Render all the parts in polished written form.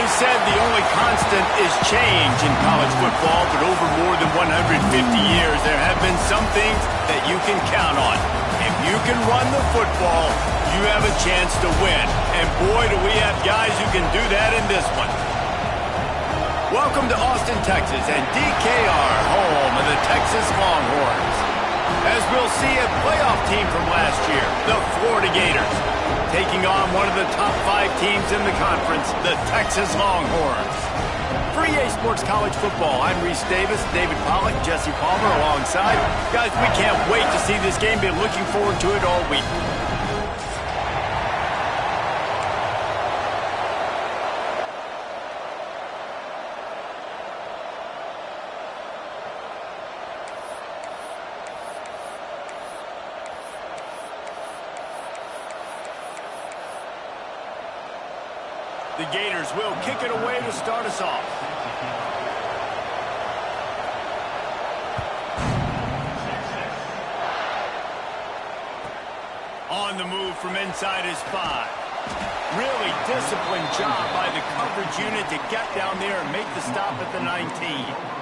always said the only constant is change in college football, but over more than 150 years, there have been some things that you can count on. If you can run the football, you have a chance to win. And boy, do we have guys who can do that in this one. Welcome to Austin, Texas, and DKR, home of the Texas Longhorns. As we'll see, a playoff team from last year, the Florida Gators, taking on one of the top 5 teams in the conference, the Texas Longhorns. For EA Sports College Football, I'm Reese Davis, David Pollack, Jesse Palmer alongside. Guys, we can't wait to see this game. Been looking forward to it all week. The Gators will kick it away to start us off. On the move from inside his 5. Really disciplined job by the coverage unit to get down there and make the stop at the 19.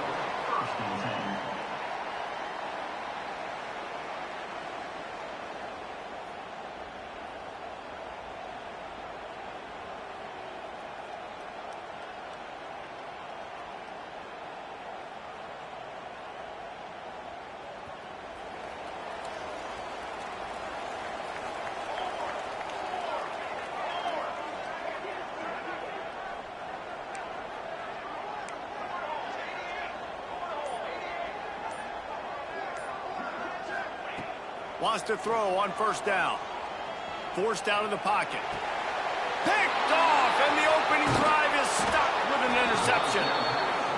Wants to throw on first down. Forced out of the pocket. Picked off, and the opening drive is stopped with an interception.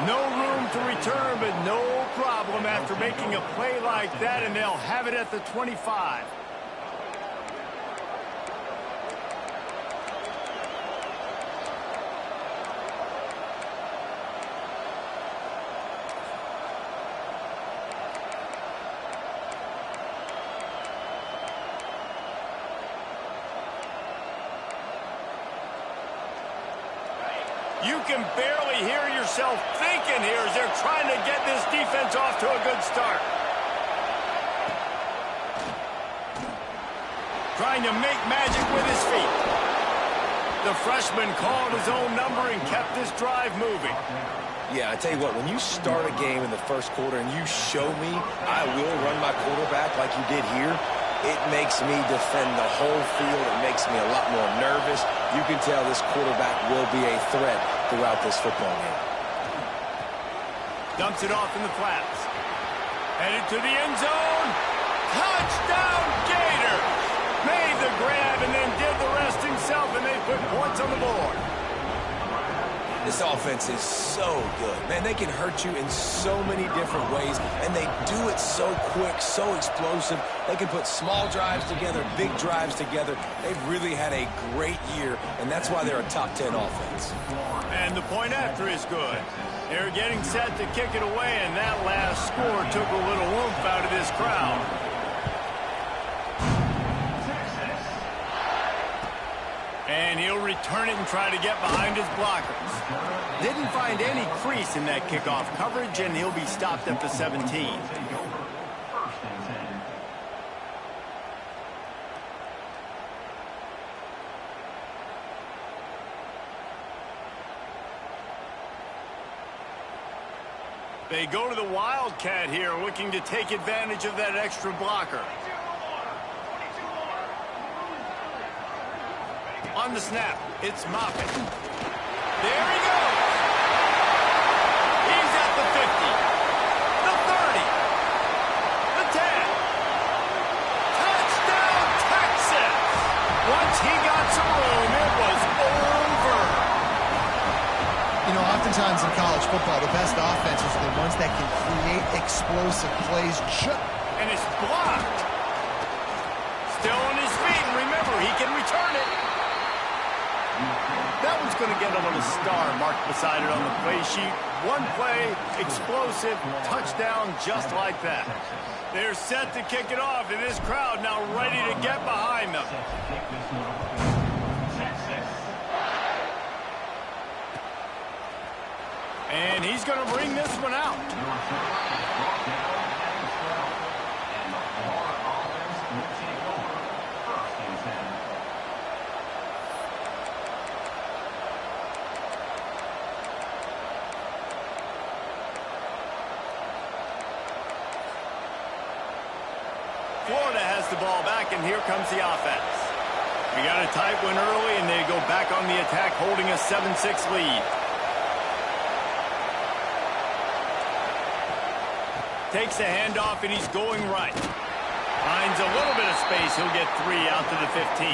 No room to return, but no problem after making a play like that, and they'll have it at the 25. You can barely hear yourself thinking here as they're trying to get this defense off to a good start. Trying to make magic with his feet. The freshman called his own number and kept this drive moving. Yeah, I tell you what, when you start a game in the first quarter and you show me I will run my quarterback like you did here, it makes me defend the whole field. It makes me a lot more nervous. You can tell this quarterback will be a threat throughout this football game. Dumps it off in the flats. Headed to the end zone. Touchdown, Gators! Made the grab and then did the rest himself, and they put points on the board. This offense is so good. Man, they can hurt you in so many different ways, and they do it so quick, so explosive. They can put small drives together, big drives together. They've really had a great year, and that's why they're a top 10 offense. And the point after is good. They're getting set to kick it away, and that last score took a little oomph out of this crowd. And he'll return it and try to get behind his blockers. Didn't find any crease in that kickoff coverage, and he'll be stopped at the 17. They go to the Wildcat here, looking to take advantage of that extra blocker. On the snap, it's Moffitt. There he goes. He's at the 50, the 30, the 10. Touchdown, Texas! Once he got some room, it was over. You know, oftentimes in college football, the best offenses are the ones that can create explosive plays. And it's blocked. Still on his feet, and remember, he can return it. That one's going to get a little star marked beside it on the play sheet. One play, explosive, touchdown just like that. They're set to kick it off, and this crowd now ready to get behind them. And he's going to bring this one out. Florida has the ball back, and here comes the offense. We got a tight one early, and they go back on the attack, holding a 7-6 lead. Takes the handoff, and he's going right. Finds a little bit of space. He'll get 3 out to the 15.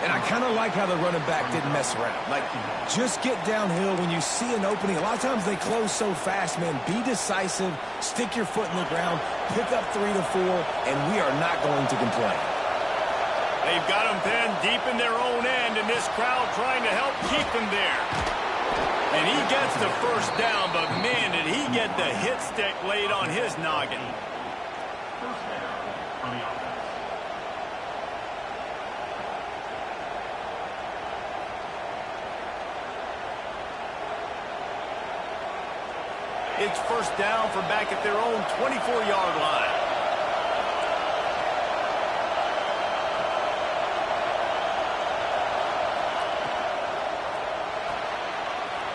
And I kind of like how the running back didn't mess around. Like, just get downhill when you see an opening. A lot of times they close so fast, man. Be decisive, stick your foot in the ground, pick up 3 to 4, and we are not going to complain. They've got them pinned deep in their own end, and this crowd trying to help keep them there. And he gets the first down, but man, did he get the hit stick laid on his noggin. It's first down from back at their own 24-yard line.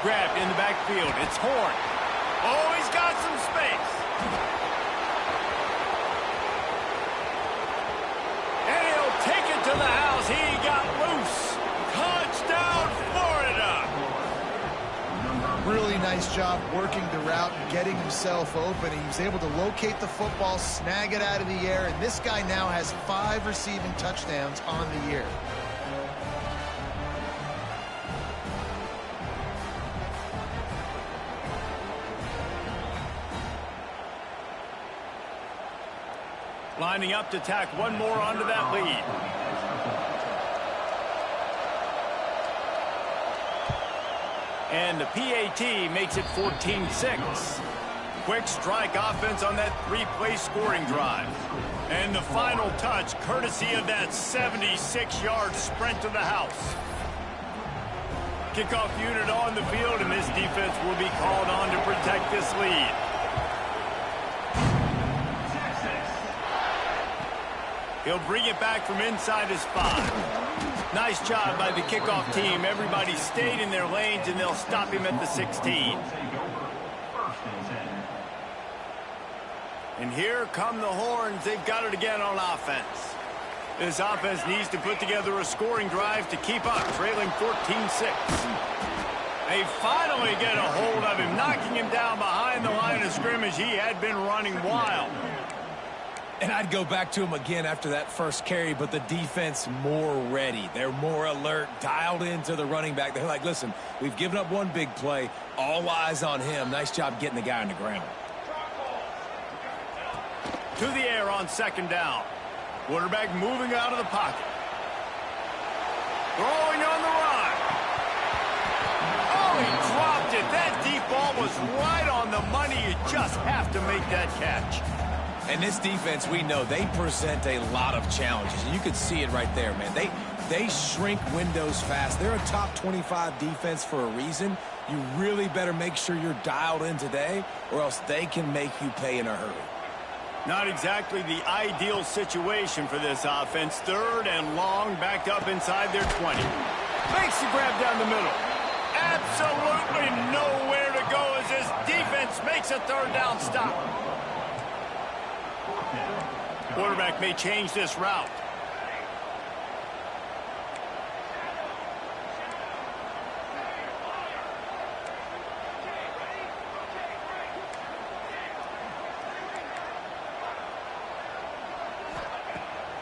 Grabbed in the backfield. It's Horn. Oh, he's got some space. And he'll take it to the house. He got loose. Touchdown, Florida. Really nice job working the route and getting himself open. He was able to locate the football, snag it out of the air, and this guy now has 5 receiving touchdowns on the year. Lining up to tack one more onto that lead. And the PAT makes it 14-6. Quick strike offense on that 3-play scoring drive. And the final touch, courtesy of that 76-yard sprint to the house. Kickoff unit on the field, and this defense will be called on to protect this lead. He'll bring it back from inside his 5. Nice job by the kickoff team. Everybody stayed in their lanes, and they'll stop him at the 16. And here come the Horns. They've got it again on offense. This offense needs to put together a scoring drive to keep up, trailing 14-6. They finally get a hold of him, knocking him down behind the line of scrimmage. He had been running wild. And I'd go back to him again after that first carry, but the defense more ready. They're more alert, dialed into the running back. They're like, listen, we've given up one big play. All eyes on him. Nice job getting the guy on the ground. To the air on second down. Quarterback moving out of the pocket. Throwing on the run. Oh, he dropped it. That deep ball was right on the money. You just have to make that catch. And this defense, we know, they present a lot of challenges. And you can see it right there, man. They shrink windows fast. They're a top 25 defense for a reason. You really better make sure you're dialed in today, or else they can make you pay in a hurry. Not exactly the ideal situation for this offense. 3rd and long, backed up inside their 20. Makes the grab down the middle. Absolutely nowhere to go as this defense makes a 3rd down stop. Quarterback may change this route.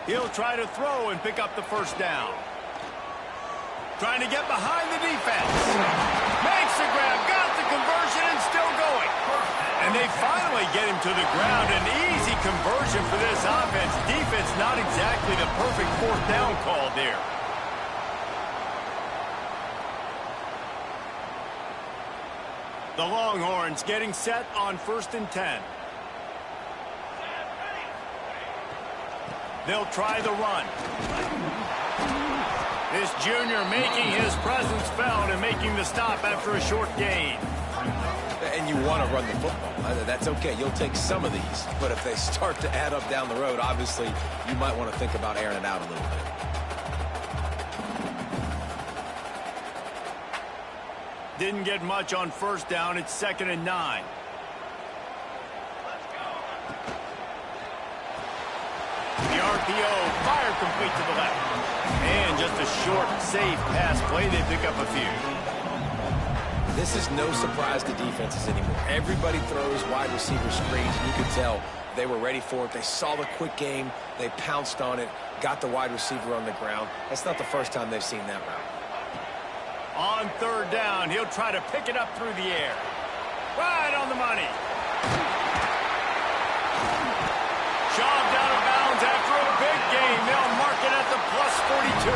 He'll try to throw and pick up the first down. Trying to get behind the defense. Makes the grab, got the conversion, and still going. And they finally get him to the ground. An easy conversion for this offense. Defense not exactly the perfect 4th down call there. The Longhorns getting set on 1st and 10. They'll try the run. This junior making his presence felt and making the stop after a short gain. And you want to run the football. That's okay. You'll take some of these. But if they start to add up down the road, obviously, you might want to think about airing it out a little bit. Didn't get much on first down. It's 2nd and 9. The RPO fired complete to the left. And just a short, safe pass play. They pick up a few. This is no surprise to defenses anymore. Everybody throws wide receiver screens, and you can tell they were ready for it. They saw the quick game. They pounced on it, got the wide receiver on the ground. That's not the first time they've seen that route. On 3rd down, he'll try to pick it up through the air. Right on the money. Shoved out of bounds after a big gain. They'll mark it at the +42.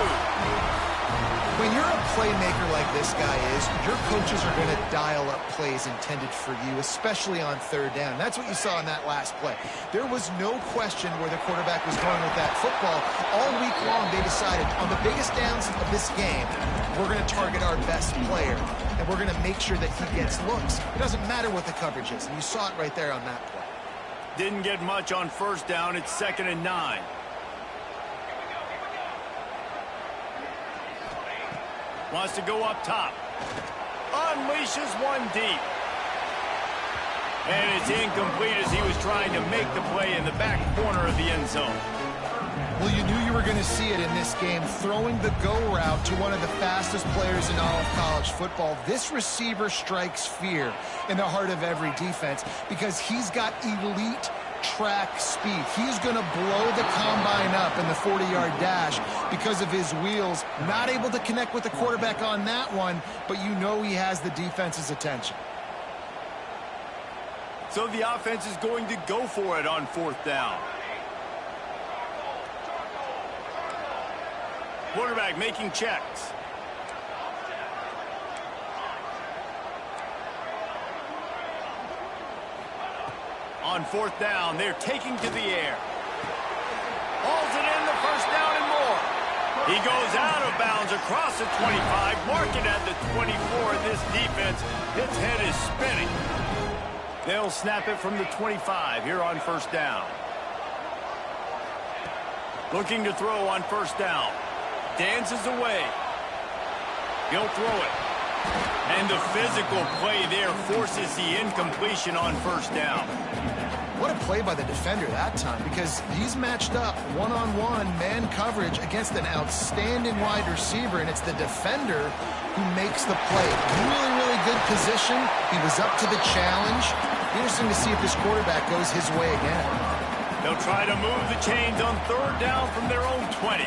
When you're a playmaker like this guy is, your coaches are going to dial up plays intended for you, especially on 3rd down. That's what you saw in that last play. There was no question where the quarterback was going with that football. All week long, they decided on the biggest downs of this game, we're going to target our best player, and we're going to make sure that he gets looks. It doesn't matter what the coverage is, and you saw it right there on that play. Didn't get much on first down. It's 2nd and 9. Wants to go up top. Unleashes one deep. And it's incomplete as he was trying to make the play in the back corner of the end zone. Well, you knew you were going to see it in this game, throwing the go route to one of the fastest players in all of college football. This receiver strikes fear in the heart of every defense because he's got elite track speed. He's going to blow the combine up in the 40-yard dash because of his wheels. Not able to connect with the quarterback on that one, but you know he has the defense's attention. So the offense is going to go for it on 4th down. Quarterback making checks. On 4th down, they're taking to the air. Hauls it in, the 1st down and more. He goes out of bounds across the 25, mark it at the 24. This defense, its head is spinning. They'll snap it from the 25 here on 1st down. Looking to throw on 1st down. Dances away. He'll throw it. And the physical play there forces the incompletion on 1st down. What a play by the defender that time, because he's matched up one-on-one man coverage against an outstanding wide receiver, and it's the defender who makes the play. Really, really good position. He was up to the challenge. Interesting to see if this quarterback goes his way again. They'll try to move the chains on 3rd down from their own 20.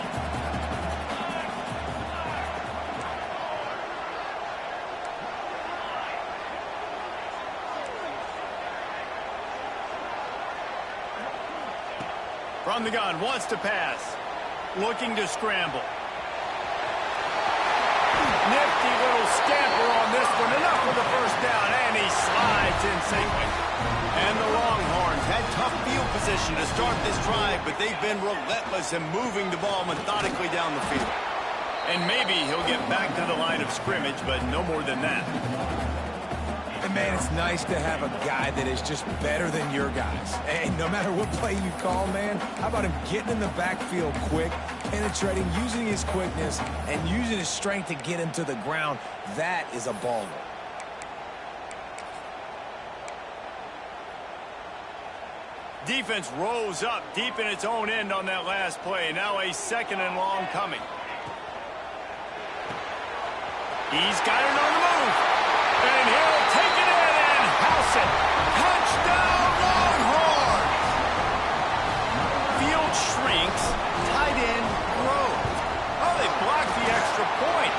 From the gun, wants to pass. Looking to scramble. Nifty little scamper on this one. Enough for the 1st down, and he slides in safely. And the Longhorns had tough field position to start this drive, but they've been relentless in moving the ball methodically down the field. And maybe he'll get back to the line of scrimmage, but no more than that. And, man, it's nice to have a guy that is just better than your guys. And no matter what play you call, man, how about him getting in the backfield quick, penetrating, using his quickness, and using his strength to get him to the ground? That is a baller. Defense rose up deep in its own end on that last play. Now a 2nd and long coming. He's got it on the move. And he'll take it in and house it. Touchdown, Longhorns! Field shrinks. Tight end grows. Oh, they blocked the extra point.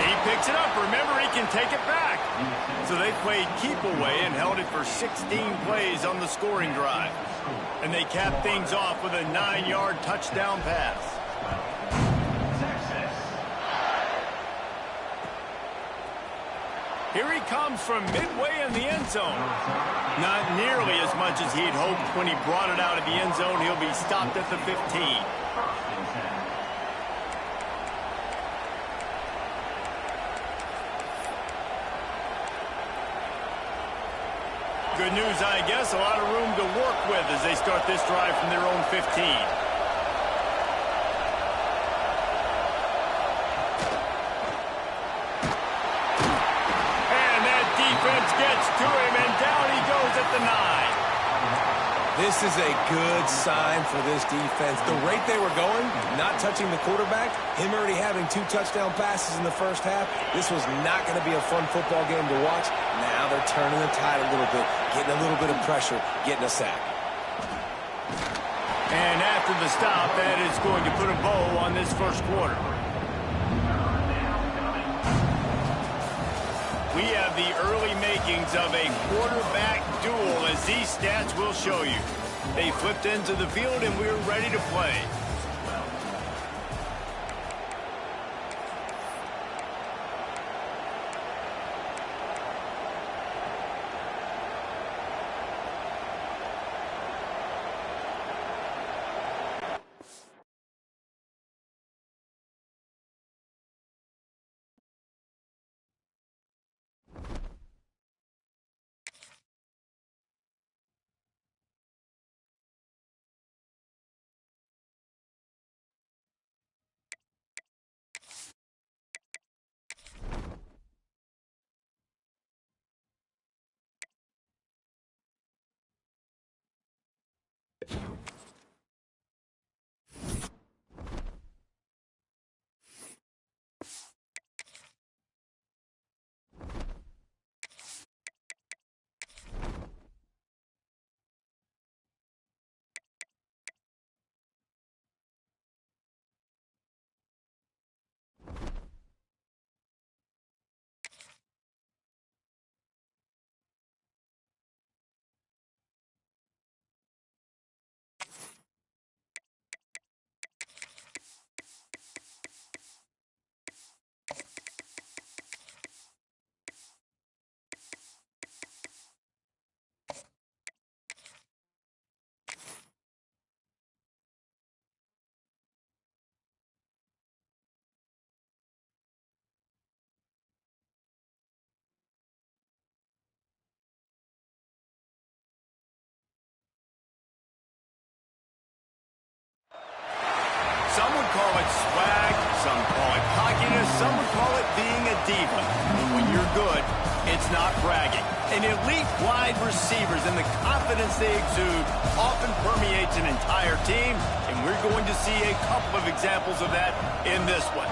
He picks it up. Remember, he can take it back. So they played keep away and held it for 16 plays on the scoring drive. And they capped things off with a 9-yard touchdown pass. Here he comes from midway in the end zone. Not nearly as much as he'd hoped when he brought it out of the end zone. He'll be stopped at the 15. Good news, I guess. A lot of room to work with as they start this drive from their own 15. And that defense gets to him, and down he goes at the 9. This is a good sign for this defense. The rate they were going, not touching the quarterback, him already having 2 touchdown passes in the first half, this was not going to be a fun football game to watch. Now they're turning the tide a little bit, getting a little bit of pressure, getting a sack. And after the stop, that is going to put a bow on this first quarter. We have the early makings of a quarterback duel, as these stats will show you. They flipped into the field, and we're ready to play. Some would call it swag, some call it cockiness, some would call it being a diva. But when you're good, it's not bragging. An elite wide receivers and the confidence they exude often permeates an entire team, and we're going to see a couple of examples of that in this one.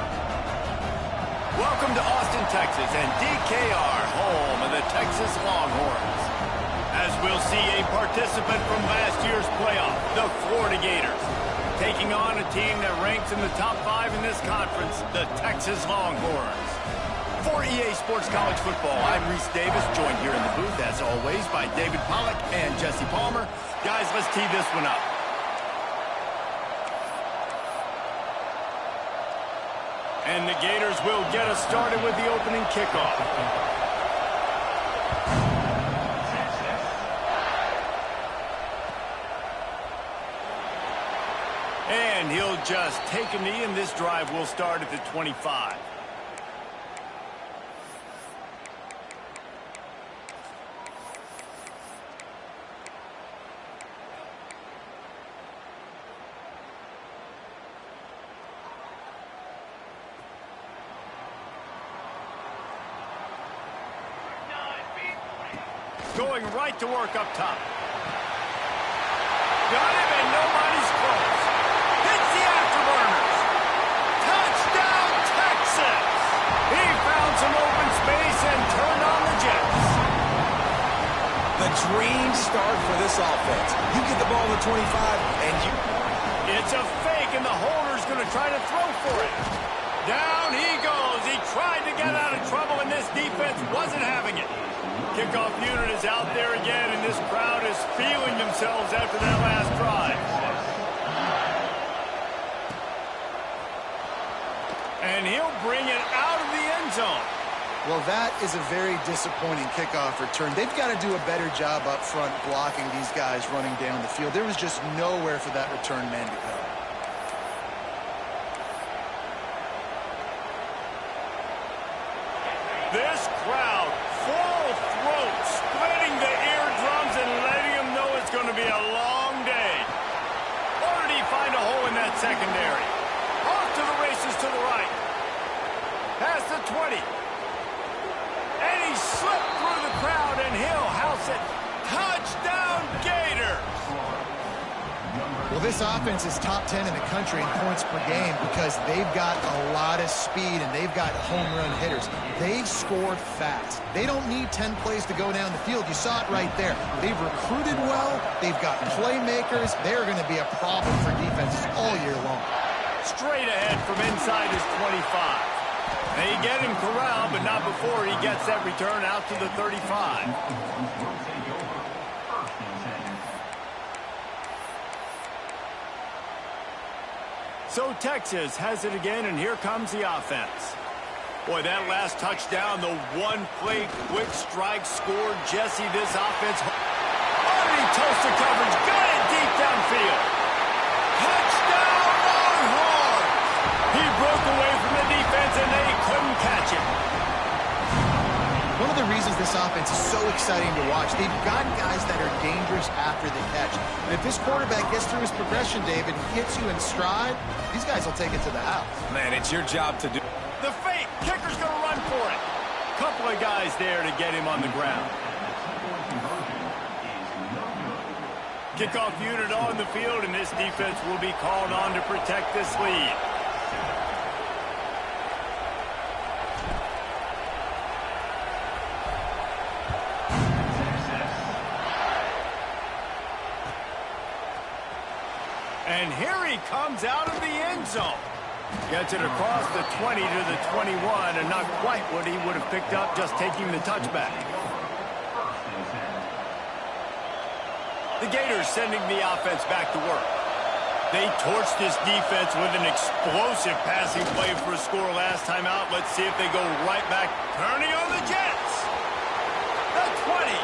Welcome to Austin, Texas, and DKR, home of the Texas Longhorns. As we'll see a participant from last year's playoff, the Florida Gators, taking on a team that ranks in the top 5 in this conference, the Texas Longhorns. For EA Sports College Football, I'm Reese Davis, joined here in the booth, as always, by David Pollack and Jesse Palmer. Guys, let's tee this one up. And the Gators will get us started with the opening kickoff. And he'll just take a knee, and this drive will start at the 25. Going right to work up top. Got him, and nobody's close. Hits the afterburners. Touchdown, Texas! He found some open space and turned on the Jets. The dream start for this offense. You get the ball in the 25, and you... It's a fake, and the holder's going to try to throw for it. Down he goes. He tried to get out of trouble, and this defense wasn't having it. Kickoff unit is out there again, and this crowd is feeling themselves after that last drive. And he'll bring it out of the end zone. Well, that is a very disappointing kickoff return. They've got to do a better job up front blocking these guys running down the field. There was just nowhere for that return man to go. This crowd, full throat, splitting the eardrum. secondary. Off to the races to the right. Past the 20. And he slipped through the crowd, and he'll house it. Touchdown, Gators! Well, this offense is top 10 in the country in points per game because they've got a lot of speed and they've got home run hitters. They've scored fast. They don't need 10 plays to go down the field. You saw it right there. They've recruited well. They've got playmakers. They're going to be a problem for defenses all year long. Straight ahead from inside his 25. They get him corralled, but not before he gets that return out to the 35. So Texas has it again, and here comes the offense. Boy, that last touchdown, the one-play quick strike scored Jesse this offense. Already toasted coverage, got it deep downfield. Touchdown, Longhorns! He broke away from the defense, and they couldn't catch him. One of the reasons this offense is so exciting to watch, they've got guys that are dangerous after the catch. And if this quarterback gets through his progression, David, and hits you in stride, these guys will take it to the house. Man, it's your job to do. The fake. Kicker's going to run for it. Couple of guys there to get him on the ground. Kickoff unit on the field, and this defense will be called on to protect this lead. And here he comes out of the end zone. Gets it across the 20 to the 21, and not quite what he would have picked up just taking the touchback. The Gators sending the offense back to work. They torched this defense with an explosive passing play for a score last time out. Let's see if they go right back, turning on the Jets. The 20.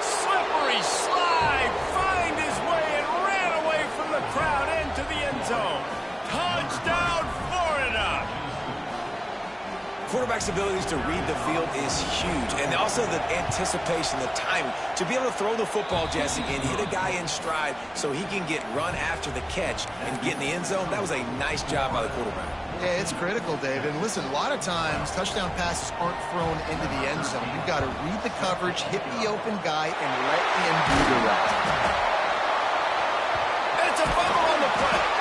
Slippery slide, find his way and ran away from the crowd into the end zone. Touchdown, Florida! Quarterback's abilities to read the field is huge, and also the anticipation, the timing. To be able to throw the football, Jesse, and hit a guy in stride so he can get run after the catch and get in the end zone, that was a nice job by the quarterback. Yeah, it's critical, David. And listen, a lot of times, touchdown passes aren't thrown into the end zone. You've got to read the coverage, hit the open guy, and let him do the rest. And it's a fumble on the play.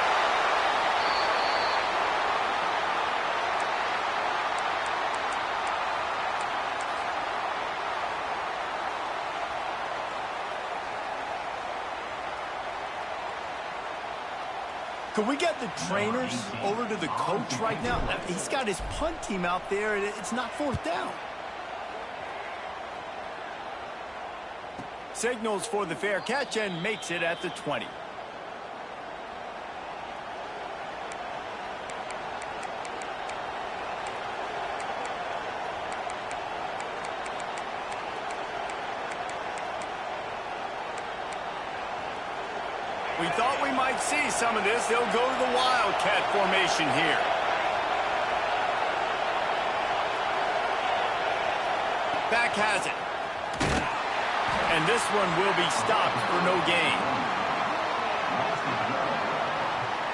Can we get the trainers over to the coach right now? He's got his punt team out there, and it's not fourth down. Signals for the fair catch and makes it at the 20. We thought we might see some of this. They'll go to the Wildcat formation here. Back has it. And this one will be stopped for no gain.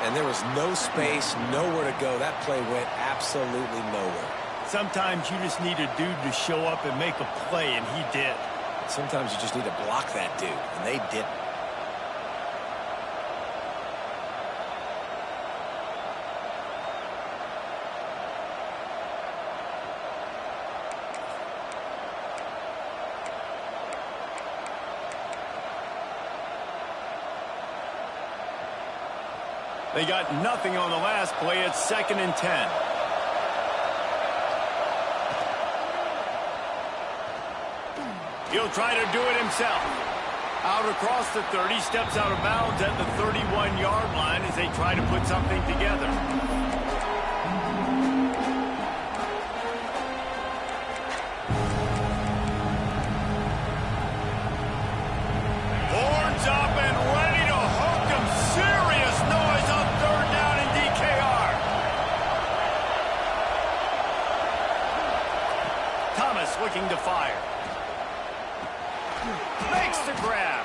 And there was no space, nowhere to go. That play went absolutely nowhere. Sometimes you just need a dude to show up and make a play, and he did. Sometimes you just need to block that dude, and they didn't. They got nothing on the last play. It's 2nd and 10. He'll try to do it himself. Out across the 30, steps out of bounds at the 31-yard line as they try to put something together. Horns up and ready to hook him. Serious noise on 3rd down in DKR. Thomas looking to fire. Makes the grab.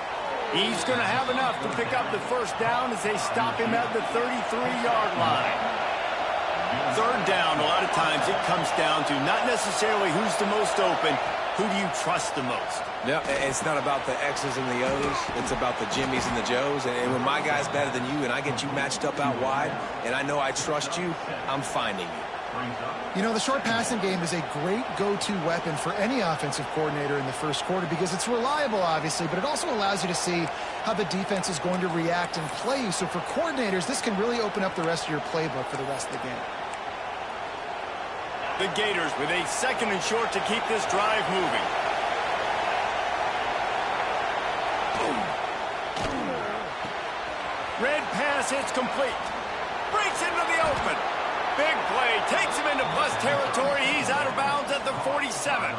He's going to have enough to pick up the first down as they stop him at the 33-yard line. Third down, a lot of times it comes down to not necessarily who's the most open, who do you trust the most? Yeah, it's not about the X's and the O's. It's about the Jimmys and the Joes. And when my guy's better than you and I get you matched up out wide and I know I trust you, I'm finding you. You know, the short passing game is a great go-to weapon for any offensive coordinator in the first quarter because it's reliable, obviously, but it also allows you to see how the defense is going to react and play you. So for coordinators, this can really open up the rest of your playbook for the rest of the game. The Gators with a 2nd and short to keep this drive moving. Red pass hits complete. Breaks into the open. Big play. Takes him into plus territory. He's out of bounds at the 47.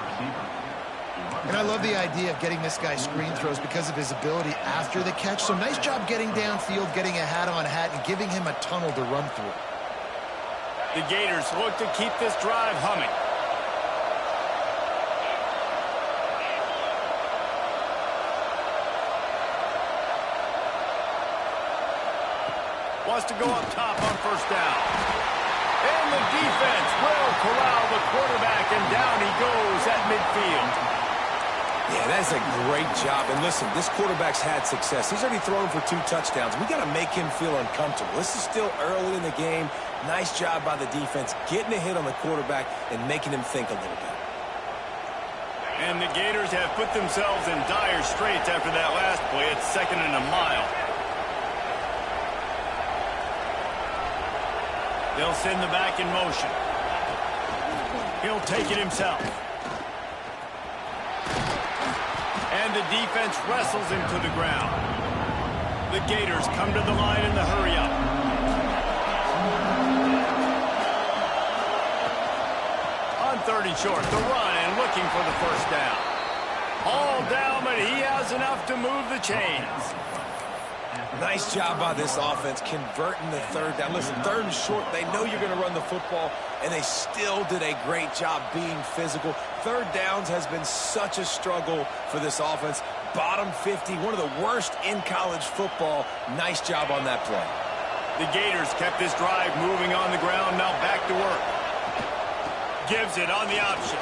And I love the idea of getting this guy screen throws because of his ability after the catch. So nice job getting downfield, getting a hat-on-hat, and giving him a tunnel to run through. The Gators look to keep this drive humming. Wants to go up top on first down. And the defense will corral the quarterback, and down he goes at midfield. Yeah, that's a great job. And listen, this quarterback's had success. He's already thrown for 2 touchdowns. We got to make him feel uncomfortable. This is still early in the game. Nice job by the defense, getting a hit on the quarterback and making him think a little bit. And the Gators have put themselves in dire straits after that last play. It's 2nd and a mile. They'll send the back in motion. He'll take it himself. And the defense wrestles him to the ground. The Gators come to the line in the hurry-up. On 3rd and short, the run and looking for the first down. All down, but he has enough to move the chains. Nice job by this offense converting the 3rd down. Listen, 3rd and short, they know you're going to run the football, and they still did a great job being physical. 3rd downs has been such a struggle for this offense. Bottom 50, one of the worst in college football. Nice job on that play. The Gators kept this drive moving on the ground, now back to work. Gives it on the option.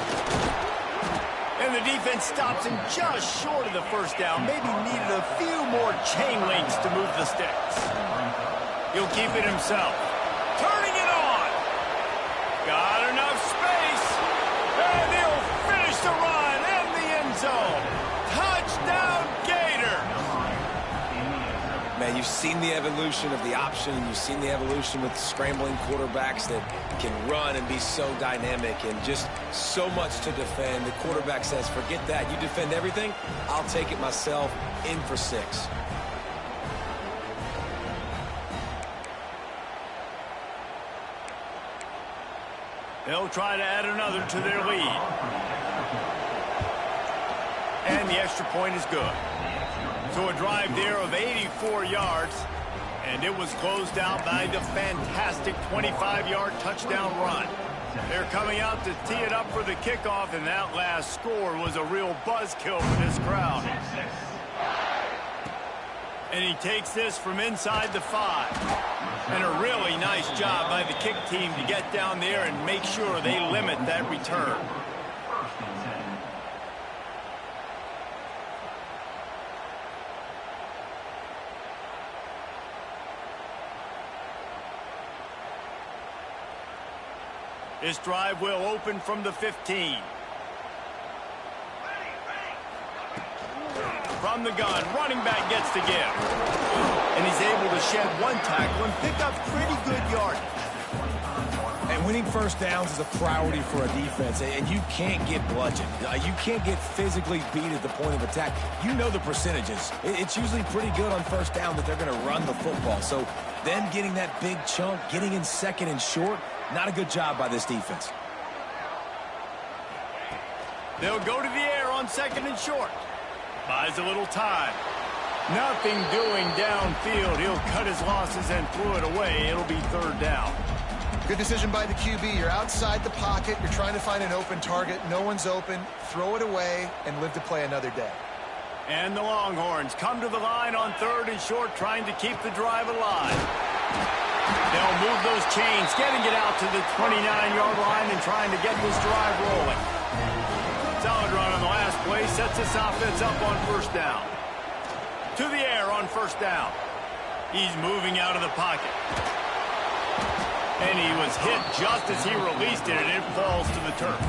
And the defense stops him just short of the first down. Maybe needed a few more chain links to move the sticks. He'll keep it himself. Turning it on. Got enough space. And he'll finish the run in the end zone. Touchdown, Gators. Man, you've seen the evolution of the option, and you've seen the evolution with scrambling quarterbacks that can run and be so dynamic and just so much to defend. The quarterback says, forget that. You defend everything, I'll take it myself. In for 6. They'll try to add another to their lead. And the extra point is good. So a drive there of 84 yards, and it was closed out by the fantastic 25-yard touchdown run. They're coming out to tee it up for the kickoff, and that last score was a real buzzkill for this crowd. And he takes this from inside the 5. And a really nice job by the kick team to get down there and make sure they limit that return. This drive will open from the 15. From the gun, running back gets the give. And he's able to shed 1 tackle and pick up pretty good yardage. And winning first downs is a priority for a defense, and you can't get bludgeoned. You can't get physically beat at the point of attack. You know the percentages. It's usually pretty good on first down that they're going to run the football. So them getting that big chunk, getting in 2nd and short, not a good job by this defense. They'll go to the air on 2nd and short. Buys a little time. Nothing doing downfield. He'll cut his losses and throw it away. It'll be 3rd down. Good decision by the QB. You're outside the pocket. You're trying to find an open target. No one's open. Throw it away and live to play another day. And the Longhorns come to the line on 3rd and short, trying to keep the drive alive. They'll move those chains, getting it out to the 29-yard line and trying to get this drive rolling. Solid run on the last play, sets this offense up on 1st down. To the air on 1st down. He's moving out of the pocket. And he was hit just as he released it, and it falls to the turf.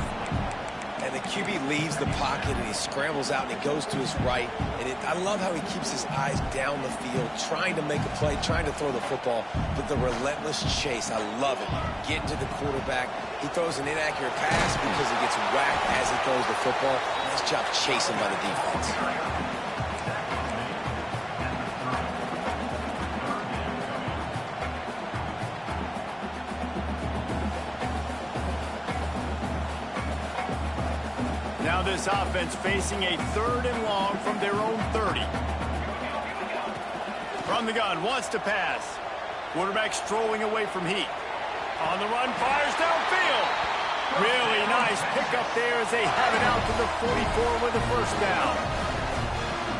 And the QB leaves the pocket, and he scrambles out, and he goes to his right. And I love how he keeps his eyes down the field, trying to make a play, trying to throw the football, but the relentless chase, I love it. Getting to the quarterback. He throws an inaccurate pass because he gets whacked as he throws the football. Nice job chasing by the defense. Now this offense facing a 3rd and long from their own 30. From the gun, wants to pass. Quarterback strolling away from Heath. On the run, fires downfield. Really nice pickup there as they have it out to the 44 with the 1st down.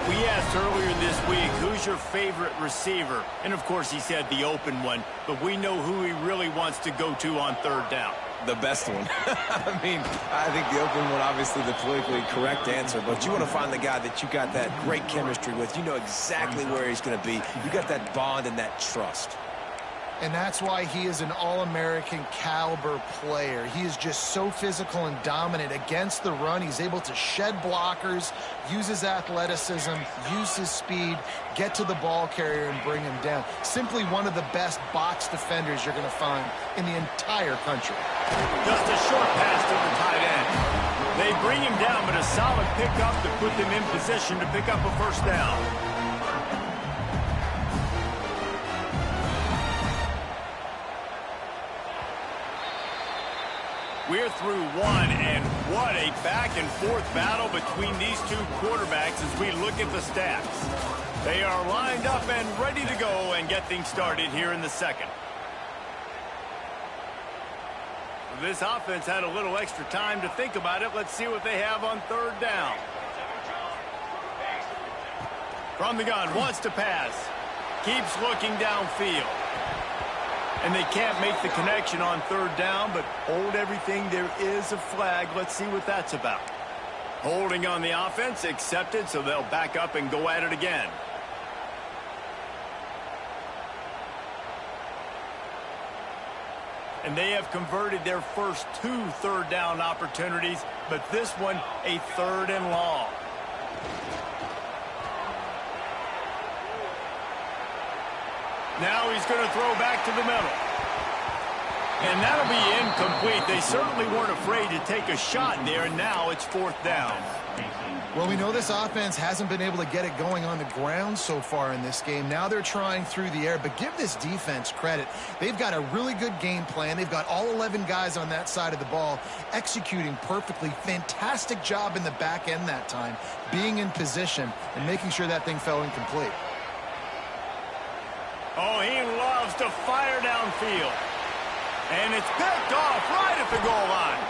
We asked earlier this week, who's your favorite receiver? And of course he said the open one, but we know who he really wants to go to on 3rd down. The best one. I mean, I think the open one, obviously the politically correct answer, but you want to find the guy that you got that great chemistry with. You know exactly where he's going to be. You got that bond and that trust. And that's why he is an All-American caliber player. He is just so physical and dominant against the run. He's able to shed blockers, use his athleticism, use his speed, get to the ball carrier and bring him down. Simply one of the best box defenders you're going to find in the entire country. Just a short pass to the tight end. They bring him down, but a solid pickup to put them in position to pick up a 1st down. We're through one, and what a back-and-forth battle between these two quarterbacks as we look at the stats. They are lined up and ready to go and get things started here in the 2nd. This offense had a little extra time to think about it. Let's see what they have on 3rd down. From the gun, wants to pass. Keeps looking downfield. And they can't make the connection on 3rd down, but hold everything. There is a flag. Let's see what that's about. Holding on the offense, accepted, so they'll back up and go at it again. And they have converted their first 2 3rd down opportunities, but this one a 3rd and long. Now he's going to throw back to the middle. And that'll be incomplete. They certainly weren't afraid to take a shot there, and now it's 4th down. Well, we know this offense hasn't been able to get it going on the ground so far in this game. Now they're trying through the air, but give this defense credit. They've got a really good game plan. They've got all 11 guys on that side of the ball executing perfectly. Fantastic job in the back end that time, being in position and making sure that thing fell incomplete. Oh, he loves to fire downfield. And it's picked off right at the goal line.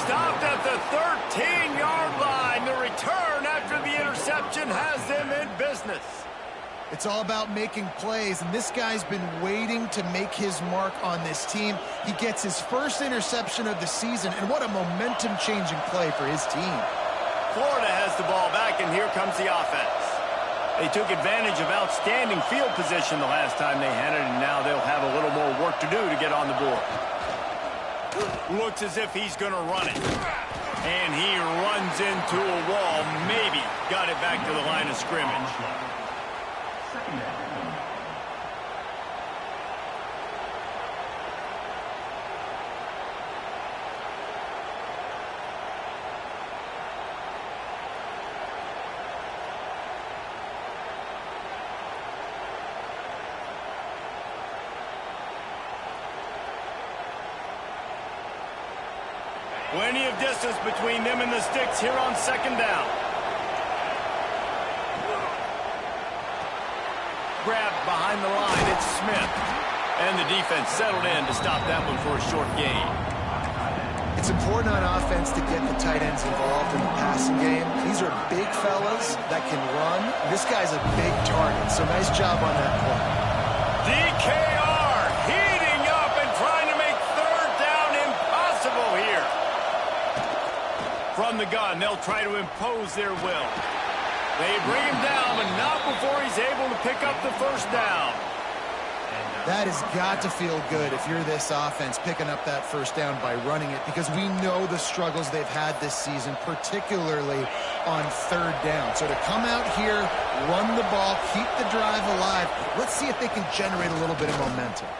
Stopped at the 13-yard line. The return after the interception has them in business. It's all about making plays, and this guy's been waiting to make his mark on this team. He gets his first interception of the season, and what a momentum-changing play for his team. Florida has the ball back, and here comes the offense. They took advantage of outstanding field position the last time they had it, and now they'll have a little more work to do to get on the board. Looks as if he's going to run it. And he runs into a wall. Maybe got it back to the line of scrimmage. Plenty of distance between them and the sticks here on 2nd down. Grabbed behind the line, it's Smith. And the defense settled in to stop that one for a short gain. It's important on offense to get the tight ends involved in the passing game. These are big fellas that can run. This guy's a big target, so nice job on that play. DKR heating up and trying to make third down impossible here. From the gun, they'll try to impose their will. They bring him down, but not before he's able to pick up the first down. That has got to feel good if you're this offense picking up that first down by running it, because we know the struggles they've had this season, particularly on third down. So to come out here, run the ball, keep the drive alive, let's see if they can generate a little bit of momentum.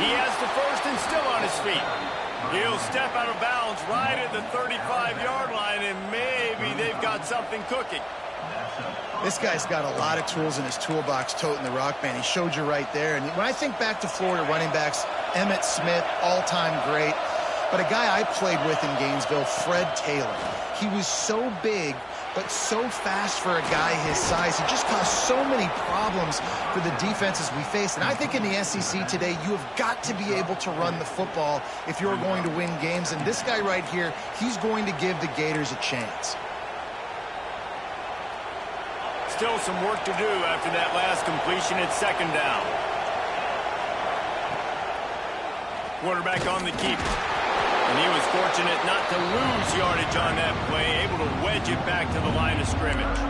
He has the first and still on his feet. He'll step out of bounds right at the 35-yard line, and maybe they've got something cooking. This guy's got a lot of tools in his toolbox toting the rock, man. He showed you right there. And when I think back to Florida running backs, Emmitt Smith, all-time great. But a guy I played with in Gainesville, Fred Taylor. He was so big, but so fast for a guy his size. He just caused so many problems for the defenses we faced. And I think in the SEC today, you have got to be able to run the football if you're going to win games. And this guy right here, he's going to give the Gators a chance. Still some work to do after that last completion at second down. Quarterback on the keep. And he was fortunate not to lose yardage on that play, able to wedge it back to the line of scrimmage.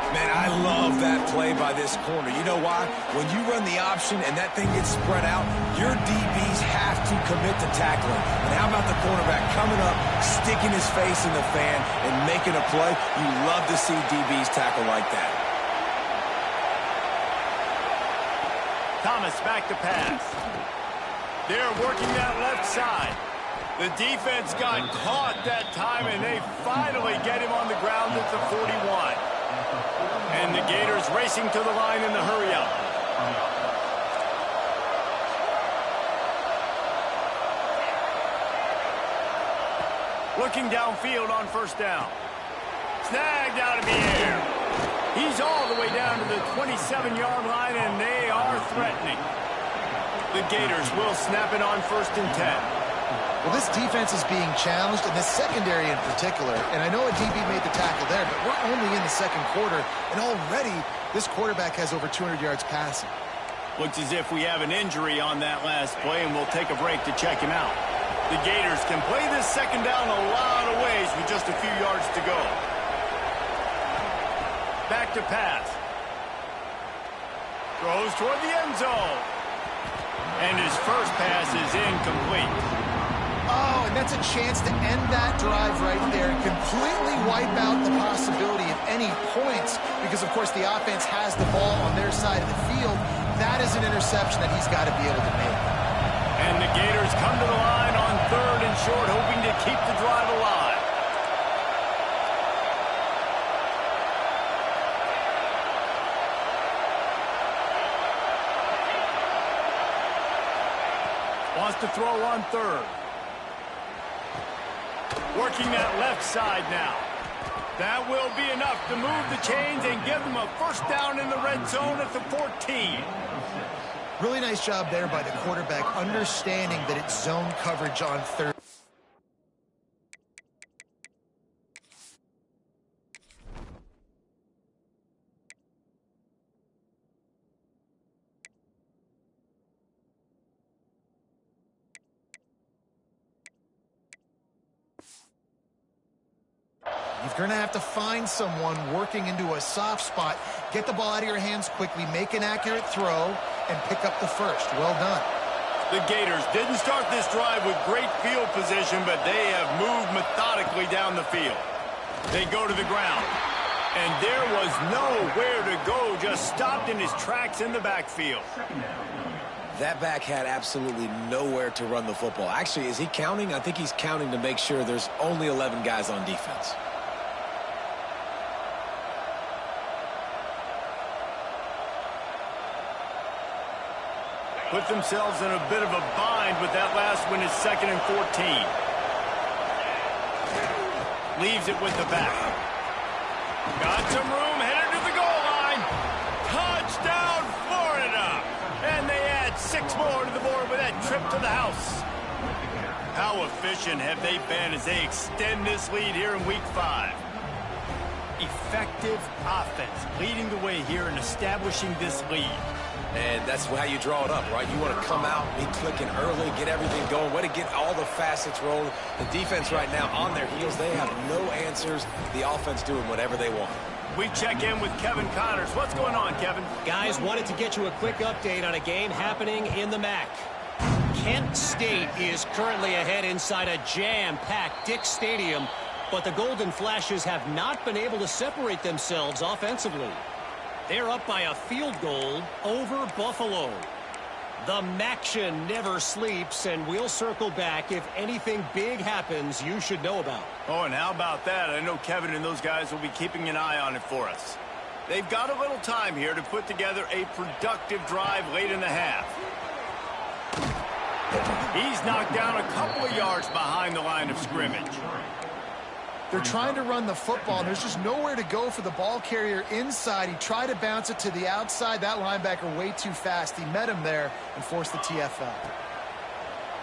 Man, I love that play by this corner. You know why? When you run the option and that thing gets spread out, your DBs have to commit to tackling. And how about the cornerback coming up, sticking his face in the fan, and making a play? You love to see DBs tackle like that. Thomas back to pass. They're working that left side. The defense got caught that time, and they finally get him on the ground at the 41. And the Gators racing to the line in the hurry-up. Looking downfield on first down. Snagged out of the air. He's all the way down to the 27-yard line, and they are threatening. The Gators will snap it on first and 10. Well, this defense is being challenged, and this secondary in particular. And I know a DB made the tackle there, but we're only in the second quarter, and already this quarterback has over 200 yards passing. Looks as if we have an injury on that last play, and we'll take a break to check him out. The Gators can play this second down a lot of ways with just a few yards to go. Back to pass. Throws toward the end zone. And his first pass is incomplete. Oh, and that's a chance to end that drive right there and completely wipe out the possibility of any points because, of course, the offense has the ball on their side of the field. That is an interception that he's got to be able to make. And the Gators come to the line on third and short, hoping to keep the drive alive. Wants to throw on third. Working that left side now. That will be enough to move the chains and give them a first down in the red zone at the 14. Really nice job there by the quarterback, understanding that it's zone coverage on third. You're going to have to find someone working into a soft spot. Get the ball out of your hands quickly, make an accurate throw, and pick up the first. Well done. The Gators didn't start this drive with great field position, but they have moved methodically down the field. They go to the ground. And there was nowhere to go, just stopped in his tracks in the backfield. That back had absolutely nowhere to run the football. Actually, is he counting? I think he's counting to make sure there's only 11 guys on defense. Put themselves in a bit of a bind, but that last one is 2nd and 14. Leaves it with the back. Got some room, headed to the goal line. Touchdown, Florida! And they add 6 more to the board with that trip to the house. How efficient have they been as they extend this lead here in Week 5? Effective offense leading the way here and establishing this lead. And that's how you draw it up, right? You want to come out, be clicking early, get everything going, way to get all the facets rolling. The defense right now on their heels, they have no answers. The offense doing whatever they want. We check in with Kevin Connors. What's going on, Kevin? Guys, wanted to get you a quick update on a game happening in the MAC. Kent State is currently ahead inside a jam-packed Dick's Stadium, but the Golden Flashes have not been able to separate themselves offensively. They're up by a field goal over Buffalo. The MACtion never sleeps, and we'll circle back if anything big happens you should know about. Oh, and how about that? I know Kevin and those guys will be keeping an eye on it for us. They've got a little time here to put together a productive drive late in the half. He's knocked down a couple of yards behind the line of scrimmage. They're trying to run the football, and there's just nowhere to go for the ball carrier inside. He tried to bounce it to the outside. That linebacker way too fast. He met him there and forced the TFL.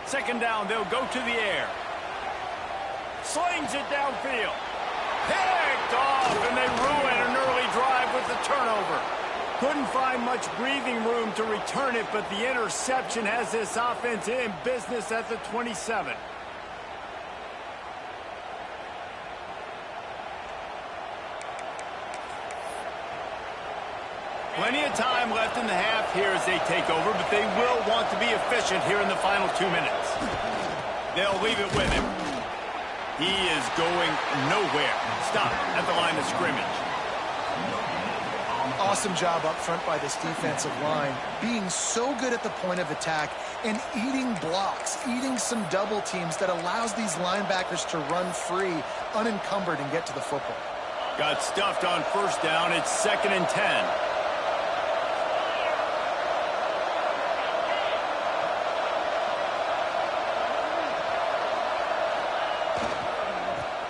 Second down, they'll go to the air. Slings it downfield. Picked off, and they ruin an early drive with the turnover. Couldn't find much breathing room to return it, but the interception has this offense in business at the 27. Plenty of time left in the half here as they take over, but they will want to be efficient here in the final 2 minutes. They'll leave it with him. He is going nowhere. Stop at the line of scrimmage. Awesome job up front by this defensive line, being so good at the point of attack and eating blocks, eating some double teams that allows these linebackers to run free, unencumbered, and get to the football. Got stuffed on first down. It's 2nd and 10.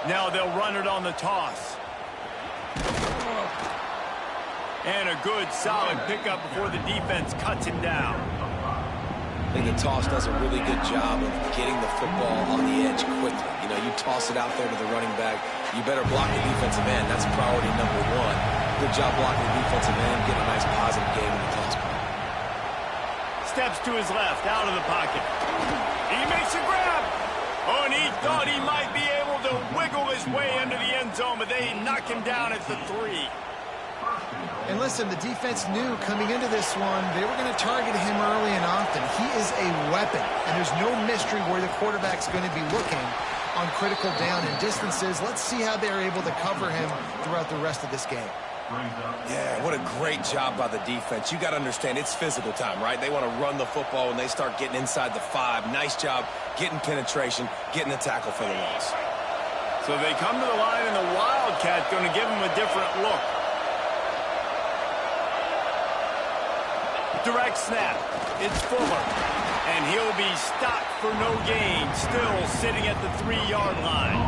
Now they'll run it on the toss. And a good, solid pickup before the defense cuts him down. I think the toss does a really good job of getting the football on the edge quickly. You know, you toss it out there to the running back. You better block the defensive end. That's priority number one. Good job blocking the defensive end, getting a nice positive game in the toss play. Steps to his left, out of the pocket. He makes a grab. Oh, and he thought he might be able to wiggle his way into the end zone, but they knock him down at the 3. And listen, the defense knew coming into this one, they were going to target him early and often. He is a weapon, and there's no mystery where the quarterback's going to be looking on critical down and distances. Let's see how they're able to cover him throughout the rest of this game. Yeah, what a great job by the defense. You got to understand, it's physical time, right? They want to run the football when they start getting inside the 5. Nice job getting penetration, getting the tackle for the loss. So they come to the line, and the Wildcat going to give them a different look. Direct snap. It's Fuller. And he'll be stopped for no gain, still sitting at the 3-yard line.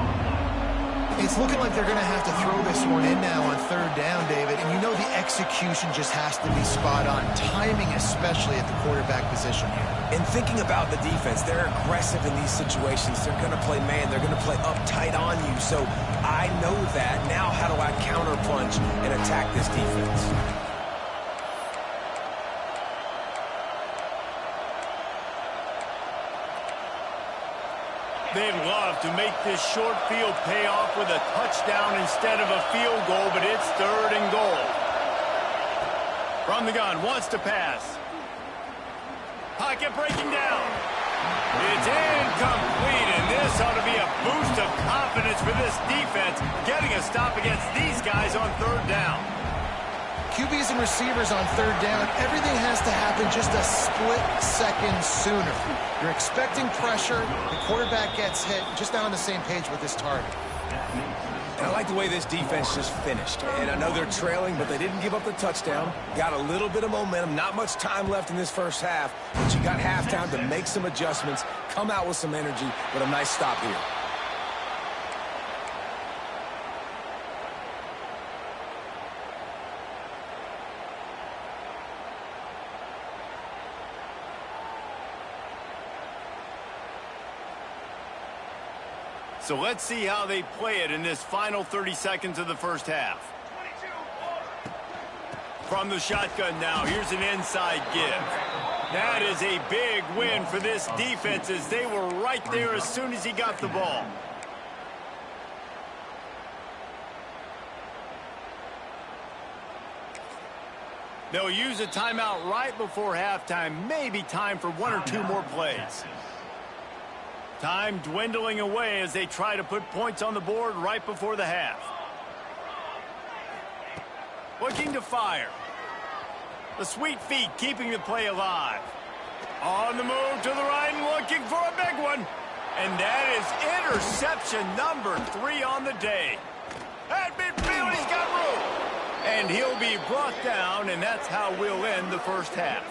It's looking like they're going to have to throw this one in now on 3rd down, David. And you know the execution just has to be spot on. Timing especially at the quarterback position here. And thinking about the defense, they're aggressive in these situations. They're going to play man. They're going to play uptight on you. So I know that. Now how do I counterpunch and attack this defense? They'd love to make this short field pay off with a touchdown instead of a field goal, but it's 3rd and goal. From the gun, wants to pass. Pocket breaking down. It's incomplete, and this ought to be a boost of confidence for this defense, getting a stop against these guys on 3rd down. QBs and receivers on 3rd down, everything has to happen just a split second sooner. You're expecting pressure, the quarterback gets hit, just not on the same page with this target. And I like the way this defense just finished. And I know they're trailing, but they didn't give up the touchdown. Got a little bit of momentum, not much time left in this first half, but you got halftime to make some adjustments, come out with some energy, but a nice stop here. So let's see how they play it in this final 30 seconds of the first half. From the shotgun now, here's an inside give. That is a big win for this defense as they were right there as soon as he got the ball. They'll use a timeout right before halftime. Maybe time for one or two more plays. Time dwindling away as they try to put points on the board right before the half. Looking to fire. The sweet feet keeping the play alive. On the move to the right and looking for a big one. And that is interception number 3 on the day. At midfield, he's got room. And he'll be brought down, and that's how we'll end the first half.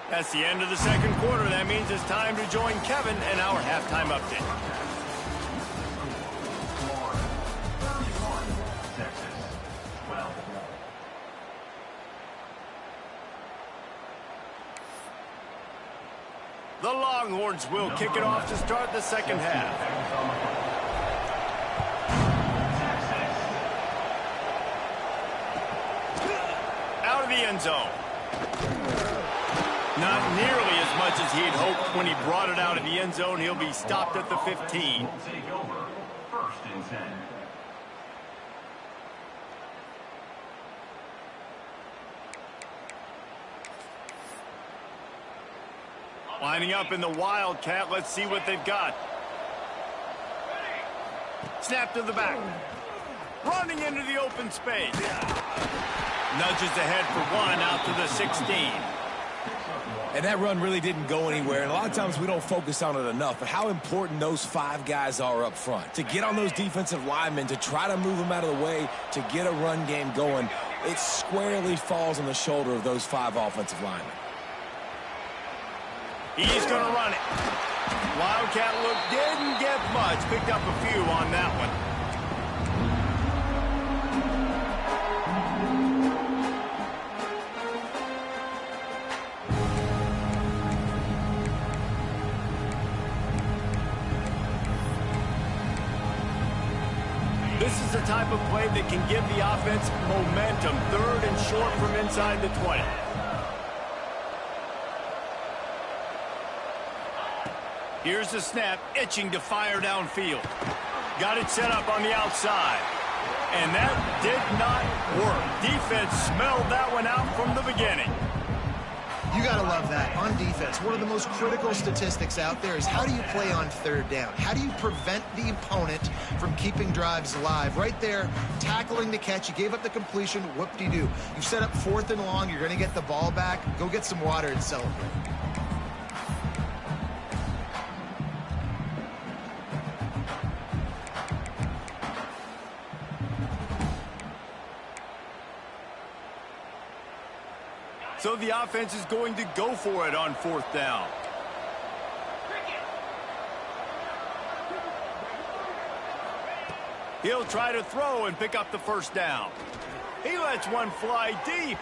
That's the end of the second quarter. That means it's time to join Kevin and our halftime update. The Longhorns will kick it off to start the second half. Out of the end zone. Not nearly as much as he'd hoped when he brought it out of the end zone. He'll be stopped at the 15. First and 10. Lining up in the Wildcat. Let's see what they've got. Snap to the back. Running into the open space. Nudges ahead for one out to the 16. And that run really didn't go anywhere. And a lot of times we don't focus on it enough. But how important those 5 guys are up front. To get on those defensive linemen, to try to move them out of the way, to get a run game going, it squarely falls on the shoulder of those 5 offensive linemen. He's going to run it. Wildcat look didn't get much. Picked up a few on that one. This is the type of play that can give the offense momentum. 3rd and short from inside the 20. Here's the snap, itching to fire downfield. Got it set up on the outside. And that did not work. Defense smelled that one out from the beginning. You got to love that. On defense, one of the most critical statistics out there is how do you play on 3rd down? How do you prevent the opponent from keeping drives alive? Right there, tackling the catch. You gave up the completion. Whoop-de-doo. You set up 4th and long. You're going to get the ball back. Go get some water and celebrate. So the offense is going to go for it on 4th down. He'll try to throw and pick up the first down. He lets one fly deep.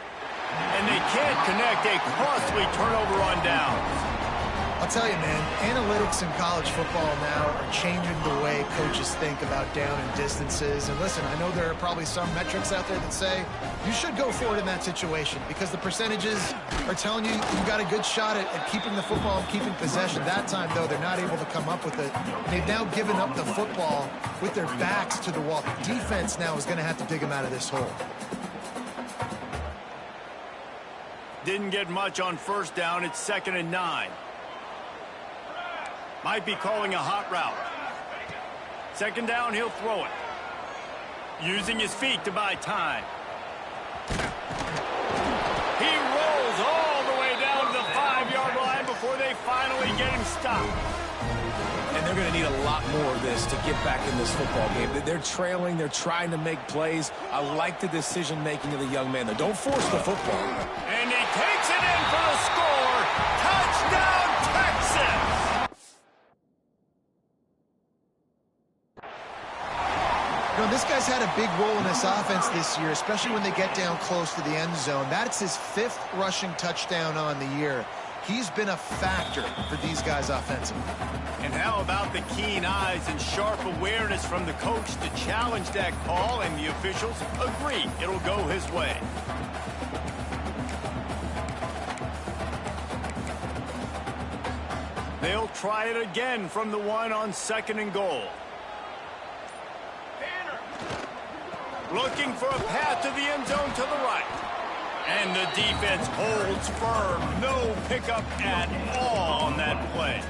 And they can't connect. A costly turnover on downs. I'll tell you, man, analytics in college football now are changing the way coaches think about down and distances. And listen, I know there are probably some metrics out there that say you should go for it in that situation because the percentages are telling you you've got a good shot at keeping the football and keeping possession. That time, though, they're not able to come up with it. They've now given up the football with their backs to the wall. The defense now is going to have to dig them out of this hole. Didn't get much on 1st down. It's 2nd and 9. Might be calling a hot route. 2nd down, he'll throw it. Using his feet to buy time. He rolls all the way down to the 5-yard line before they finally get him stopped. And they're going to need a lot more of this to get back in this football game. They're trailing. They're trying to make plays. I like the decision-making of the young man. Don't force the football. And he takes it in for the score. Touchdown, Texas! You know, this guy's had a big role in this offense this year, especially when they get down close to the end zone. That's his 5th rushing touchdown on the year. He's been a factor for these guys offensively. And how about the keen eyes and sharp awareness from the coach to challenge that call, and the officials agree it'll go his way. They'll try it again from the one on 2nd and goal. Looking for a path to the end zone to the right. And the defense holds firm. No pickup at all on that play.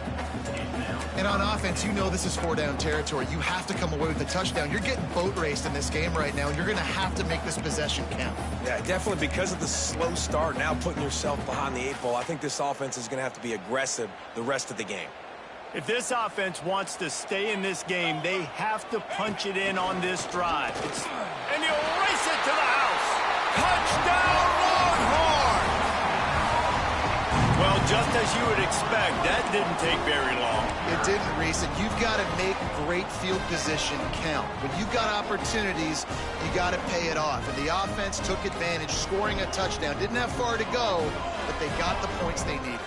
And on offense, you know this is 4-down territory. You have to come away with a touchdown. You're getting boat raced in this game right now, and you're going to have to make this possession count. Yeah, definitely because of the slow start, now putting yourself behind the 8 ball, I think this offense is going to have to be aggressive the rest of the game. If this offense wants to stay in this game, they have to punch it in on this drive. And he'll race it to the house. Touchdown, Longhorn! Well, just as you would expect, that didn't take very long. It didn't, Reese, and you've got to make great field position count. When you've got opportunities, you got to pay it off. And the offense took advantage, scoring a touchdown. Didn't have far to go, but they got the points they needed.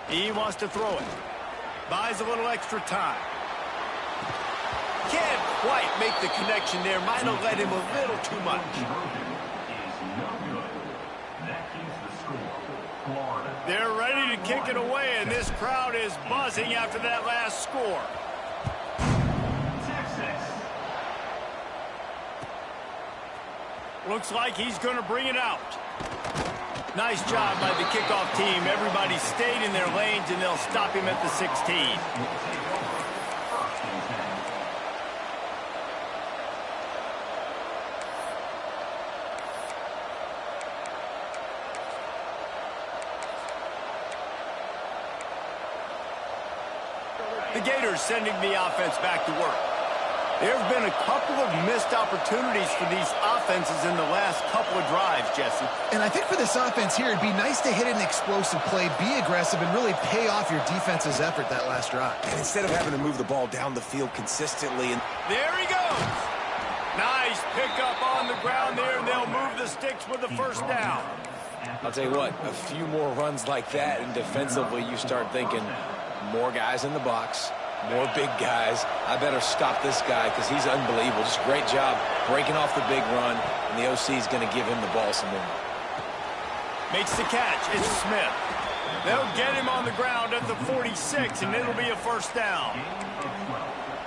He wants to throw it. Buys a little extra time. Can't quite make the connection there. Might have led him a little too much. They're ready to kick it away, and this crowd is buzzing after that last score. Looks like he's going to bring it out. Nice job by the kickoff team. Everybody stayed in their lanes, and they'll stop him at the 16. The Gators sending the offense back to work. There have been a couple of missed opportunities for these offenses in the last couple of drives, Jesse. And I think for this offense here, it'd be nice to hit an explosive play, be aggressive, and really pay off your defense's effort that last drive. And instead of having to move the ball down the field consistently. And there he goes. Nice pickup on the ground there, and they'll move the sticks with the first down. I'll tell you what, a few more runs like that, and defensively you start thinking more guys in the box. More big guys. I better stop this guy because he's unbelievable. Just great job breaking off the big run, and the OC is going to give him the ball some more. Makes the catch. It's Smith. They'll get him on the ground at the 46, and it'll be a first down.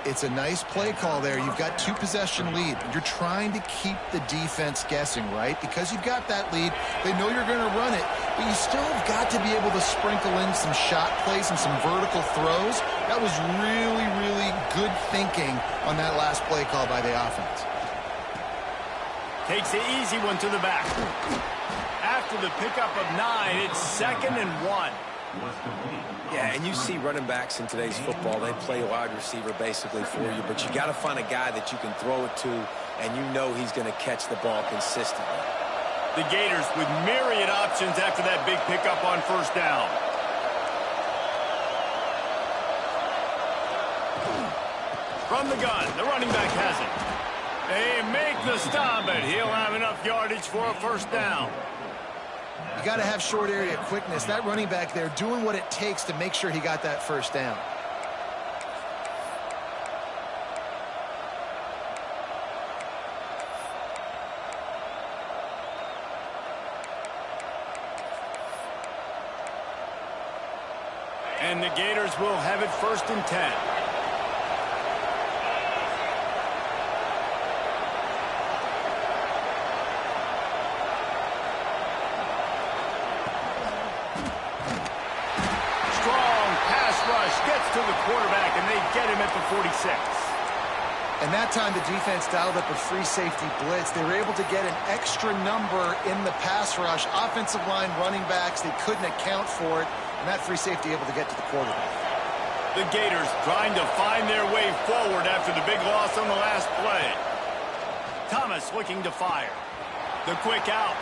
It's a nice play call there. You've got 2-possession lead. You're trying to keep the defense guessing, right? Because you've got that lead. They know you're going to run it, but you still have got to be able to sprinkle in some shot plays and some vertical throws. That was really, really good thinking on that last play call by the offense. Takes the easy one to the back. After the pickup of 9, it's 2nd and 1. Yeah, and you see running backs in today's football, they play wide receiver basically for you, but you got to find a guy that you can throw it to, and you know he's going to catch the ball consistently. The Gators with myriad options after that big pickup on first down. From the gun, the running back has it. They make the stop, but he'll have enough yardage for a first down. You got to have short area quickness. That running back there doing what it takes to make sure he got that first down. And the Gators will have it 1st and 10. Gets to the quarterback, and they get him at the 46. And that time the defense dialed up a free safety blitz. They were able to get an extra number in the pass rush. Offensive line, running backs, they couldn't account for it, and that free safety able to get to the quarterback. The Gators trying to find their way forward after the big loss on the last play. Thomas looking to fire. The quick out.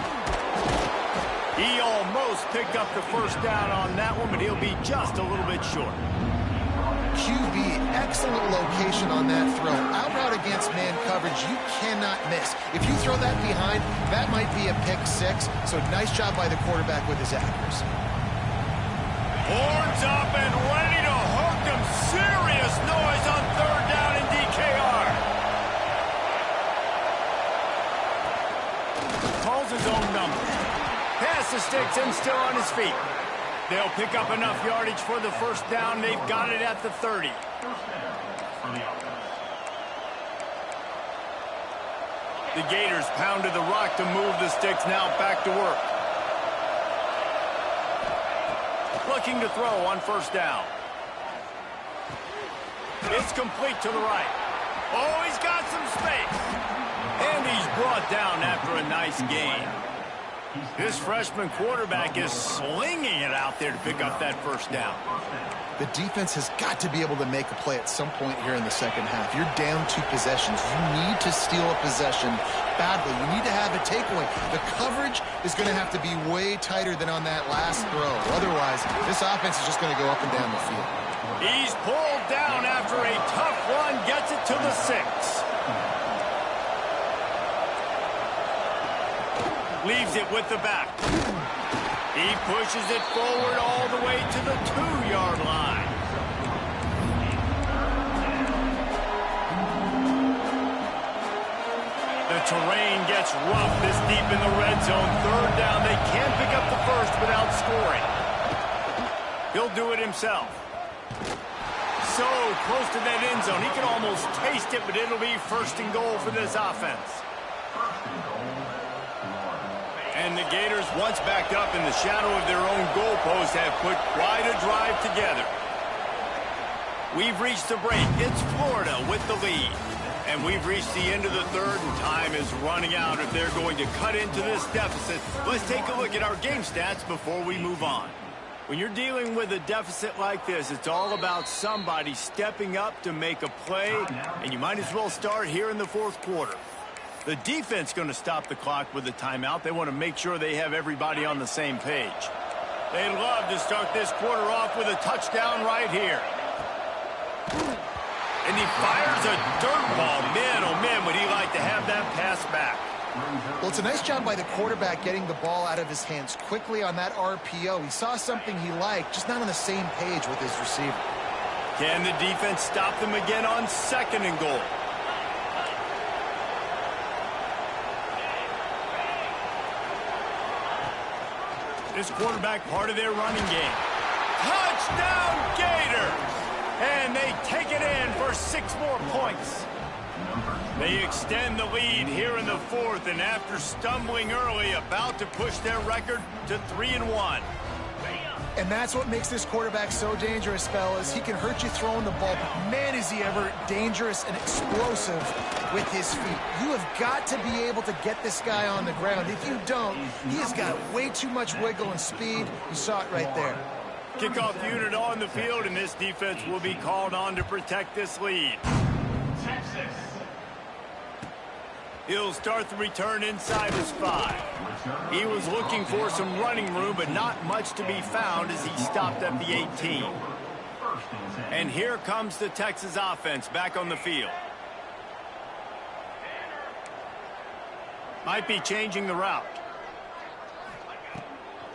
He almost picked up the first down on that one, but he'll be just a little bit short. QB, excellent location on that throw. Out route against man coverage, you cannot miss. If you throw that behind, that might be a pick six. So nice job by the quarterback with his accuracy. Horns up and ready to hook him. Serious noise on third down in DKR. Calls his own number. Pass the sticks and still on his feet. They'll pick up enough yardage for the first down. They've got it at the 30. The Gators pounded the rock to move the sticks. Now back to work. Looking to throw on first down. It's complete to the right. Oh, he's got some space. And he's brought down after a nice gain. This freshman quarterback is slinging it out there to pick up that first down. The defense has got to be able to make a play at some point here in the second half. You're down 2 possessions. You need to steal a possession badly. You need to have a takeaway. The coverage is going to have to be way tighter than on that last throw. Otherwise, this offense is just going to go up and down the field. He's pulled down after a tough run, gets it to the 6. Leaves it with the back. He pushes it forward all the way to the 2-yard line. The terrain gets rough this deep in the red zone. Third down, they can't pick up the first without scoring. He'll do it himself. So close to that end zone. He can almost taste it, but it'll be first and goal for this offense. And the Gators, once backed up in the shadow of their own goalpost, have put quite a drive together. We've reached the break. It's Florida with the lead. And we've reached the end of the third, and time is running out if they're going to cut into this deficit. Let's take a look at our game stats before we move on. When you're dealing with a deficit like this, it's all about somebody stepping up to make a play, and you might as well start here in the fourth quarter. The defense going to stop the clock with a timeout. They want to make sure they have everybody on the same page. They'd love to start this quarter off with a touchdown right here. And he fires a dirt ball. Man, oh man, would he like to have that pass back. Well, it's a nice job by the quarterback getting the ball out of his hands quickly on that RPO. He saw something he liked, just not on the same page with his receiver. Can the defense stop them again on second and goal? This quarterback part of their running game. Touchdown Gators! And they take it in for 6 more points. They extend the lead here in the fourth, and after stumbling early, about to push their record to 3-1. And that's what makes this quarterback so dangerous, fellas. He can hurt you throwing the ball, but man, is he ever dangerous and explosive with his feet. You have got to be able to get this guy on the ground. If you don't, he has got way too much wiggle and speed. You saw it right there. Kickoff unit on the field, and this defense will be called on to protect this lead. Texas. He'll start the return inside his 5. He was looking for some running room, but not much to be found as he stopped at the 18. And here comes the Texas offense back on the field. Might be changing the route.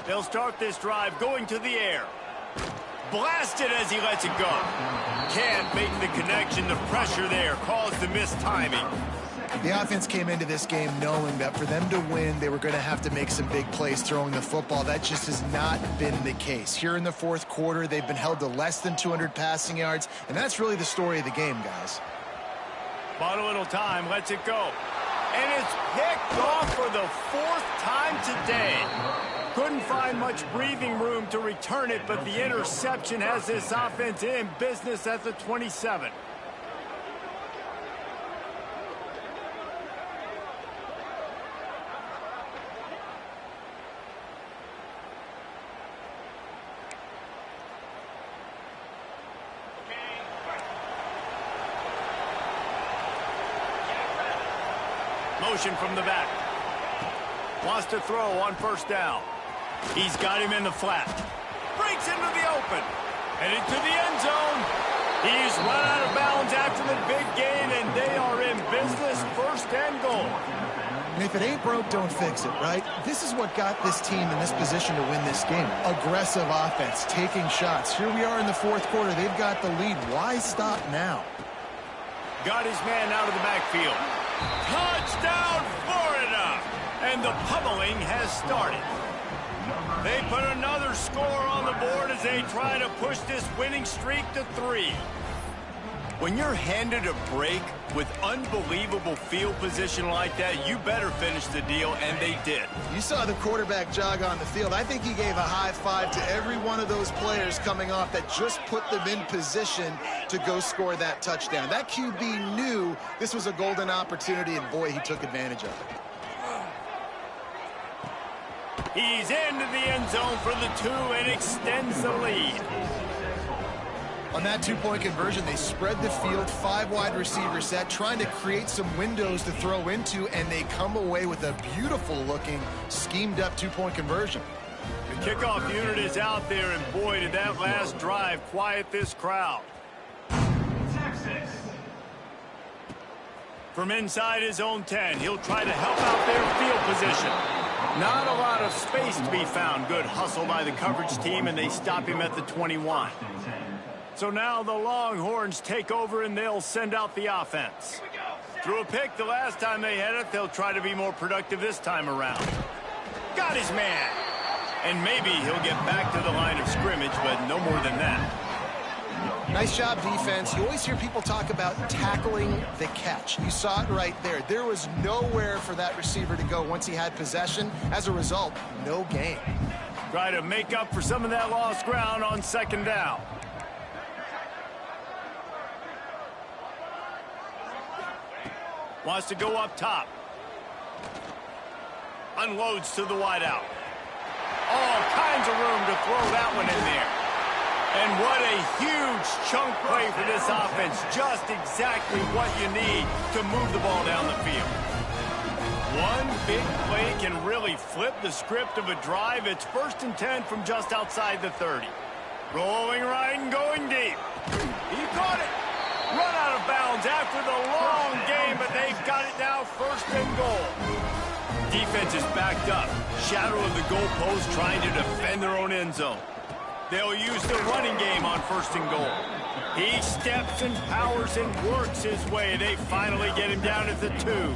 They'll start this drive going to the air. Blasted as he lets it go. Can't make the connection. The pressure there caused the missed timing. The offense came into this game knowing that for them to win, they were going to have to make some big plays throwing the football. That just has not been the case. Here in the fourth quarter, they've been held to less than 200 passing yards, and that's really the story of the game, guys. Bought a little time, lets it go. And it's picked off for the 4th time today. Couldn't find much breathing room to return it, but the interception has this offense in business at the 27. Motion from the back. Wants to throw on first down. He's got him in the flat. Breaks into the open. Headed to the end zone. He's run out of bounds after the big gain, and they are in business, 1st and goal. And if it ain't broke, don't fix it, right? This is what got this team in this position to win this game. Aggressive offense, taking shots. Here we are in the 4th quarter. They've got the lead. Why stop now? Got his man out of the backfield. Touchdown, Florida! And the pummeling has started. They put another score on the board as they try to push this winning streak to 3. When you're handed a break with unbelievable field position like that, you better finish the deal, and they did. You saw the quarterback jog on the field. I think he gave a high five to every one of those players coming off that just put them in position to go score that touchdown. That QB knew this was a golden opportunity, and boy, he took advantage of it. He's into the end zone for the 2 and extends the lead. On that 2-point conversion, they spread the field, 5 wide receiver set, trying to create some windows to throw into, and they come away with a beautiful-looking, schemed-up 2-point conversion. The kickoff unit is out there, and boy, did that last drive quiet this crowd. Texas. From inside his own 10, he'll try to help out their field position. Not a lot of space to be found. Good hustle by the coverage team, and they stop him at the 21. So now the Longhorns take over, and they'll send out the offense. Threw a pick the last time they had it. They'll try to be more productive this time around. Got his man. And maybe he'll get back to the line of scrimmage, but no more than that. Nice job, defense. You always hear people talk about tackling the catch. You saw it right there. There was nowhere for that receiver to go once he had possession. As a result, no gain. Try to make up for some of that lost ground on 2nd down. Wants to go up top. Unloads to the wideout. All kinds of room to throw that one in there. And what a huge chunk play for this offense. Just exactly what you need to move the ball down the field. One big play can really flip the script of a drive. It's 1st and 10 from just outside the 30. Rolling right and going deep. He caught it. Run out of bounds after the long game, but they've got it now, 1st and goal. Defense is backed up. Shadow of the goalpost trying to defend their own end zone. They'll use the running game on 1st and goal. He steps and powers and works his way. They finally get him down at the 2.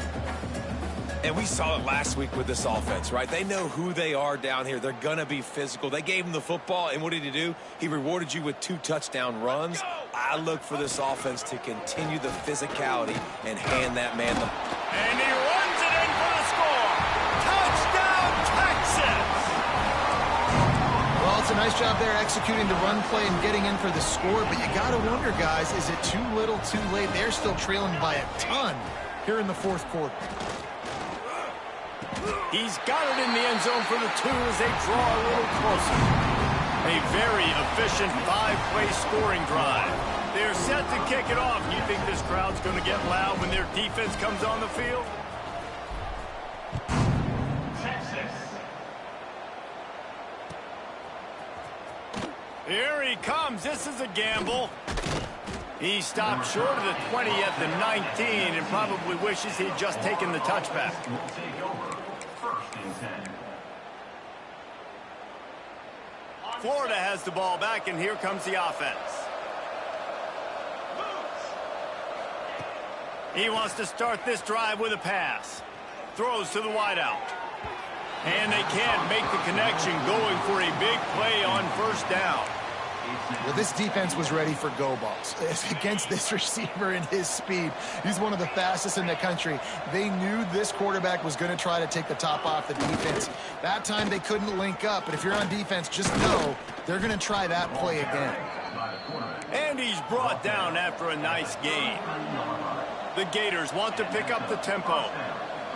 And we saw it last week with this offense, right? They know who they are down here. They're going to be physical. They gave him the football, and what did he do? He rewarded you with 2 touchdown runs. I look for this offense to continue the physicality and hand that man the... And he runs it in for the score. Touchdown, Texas! Well, it's a nice job there executing the run play and getting in for the score, but you got to wonder, guys, is it too little, too late? They're still trailing by a ton here in the 4th quarter. He's got it in the end zone for the 2 as they draw a little closer. A very efficient 5-play scoring drive. They're set to kick it off. You think this crowd's going to get loud when their defense comes on the field? Texas. Here he comes. This is a gamble. He stopped short of the 20 at the 19 and probably wishes he'd just taken the touchback. Will take over. 1st and 10. Florida has the ball back, and here comes the offense. He wants to start this drive with a pass. Throws to the wideout. And they can't make the connection, going for a big play on 1st down. Well, this defense was ready for go balls. Against this receiver and his speed, he's one of the fastest in the country. They knew this quarterback was going to try to take the top off the defense. That time they couldn't link up, but if you're on defense, just know they're going to try that play again. And he's brought down after a nice gain. The Gators want to pick up the tempo.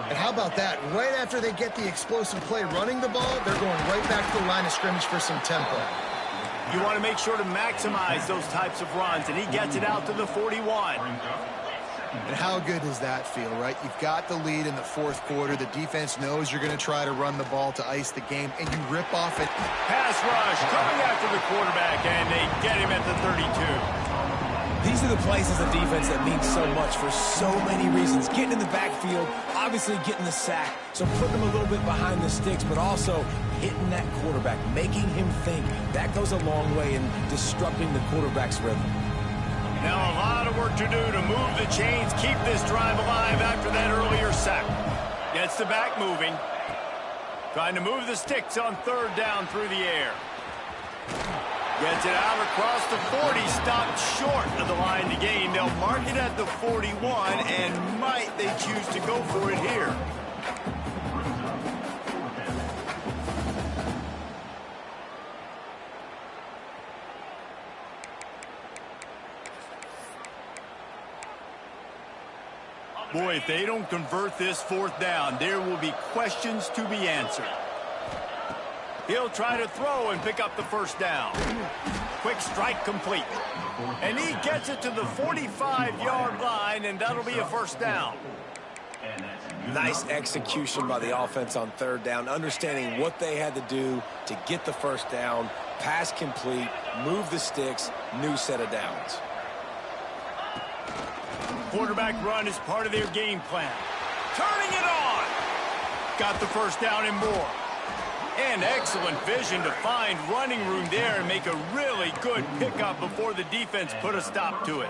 And how about that? Right after they get the explosive play running the ball, they're going right back to the line of scrimmage for some tempo. You want to make sure to maximize those types of runs, and he gets it out to the 41. And how good does that feel, right? You've got the lead in the 4th quarter. The defense knows you're going to try to run the ball to ice the game, and you rip off it. Pass rush coming after the quarterback, and they get him at the 32. These are the plays as a defense that mean so much for so many reasons. Getting in the backfield, obviously getting the sack, so putting them a little bit behind the sticks, but also hitting that quarterback, making him think. That goes a long way in disrupting the quarterback's rhythm. Now a lot of work to do to move the chains, keep this drive alive after that earlier sack. Gets the back moving. Trying to move the sticks on third down through the air. Gets it out across the 40, stopped short of the line to gain. They'll mark it at the 41, and might they choose to go for it here. Boy, if they don't convert this fourth down, there will be questions to be answered. He'll try to throw and pick up the first down. Quick strike complete. And he gets it to the 45-yard line, and that'll be a first down. Nice execution by the offense on third down, understanding what they had to do to get the first down, pass complete, move the sticks, new set of downs. Quarterback run is part of their game plan. Turning it on. Got the first down and more. And excellent vision to find running room there and make a really good pickup before the defense put a stop to it.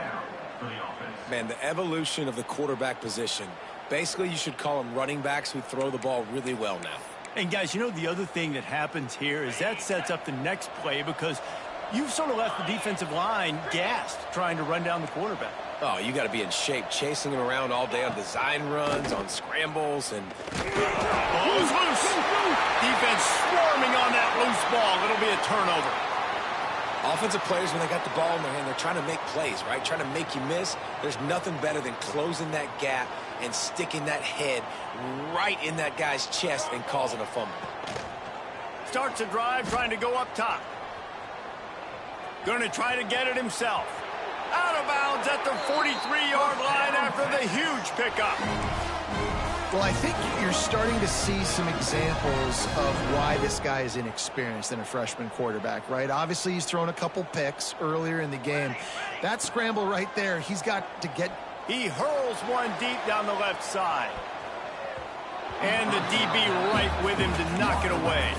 Man, the evolution of the quarterback position. Basically, you should call them running backs who throw the ball really well now. And guys, you know the other thing that happens here is that sets up the next play because you've sort of left the defensive line gassed trying to run down the quarterback. Oh, you got to be in shape, chasing him around all day on design runs, on scrambles, and... Ball's loose. Defense swarming on that loose ball. It'll be a turnover. Offensive players, when they got the ball in their hand, they're trying to make plays, right? Trying to make you miss. There's nothing better than closing that gap and sticking that head right in that guy's chest and causing a fumble. Starts a drive trying to go up top. Going to try to get it himself. Out of bounds at the 43-yard line after the huge pickup. Well, I think you're starting to see some examples of why this guy is inexperienced in a freshman quarterback, right? Obviously, he's thrown a couple picks earlier in the game. That scramble right there, he's got to get... He hurls one deep down the left side. And the DB right with him to knock it away.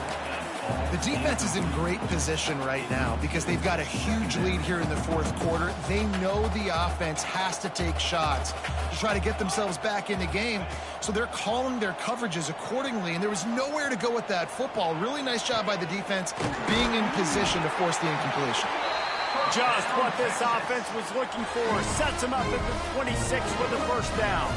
The defense is in great position right now because they've got a huge lead here in the fourth quarter. They know the offense has to take shots to try to get themselves back in the game. So they're calling their coverages accordingly, and there was nowhere to go with that football. Really nice job by the defense being in position to force the incompletion. Just what this offense was looking for. Sets him up at the 26 with the first down.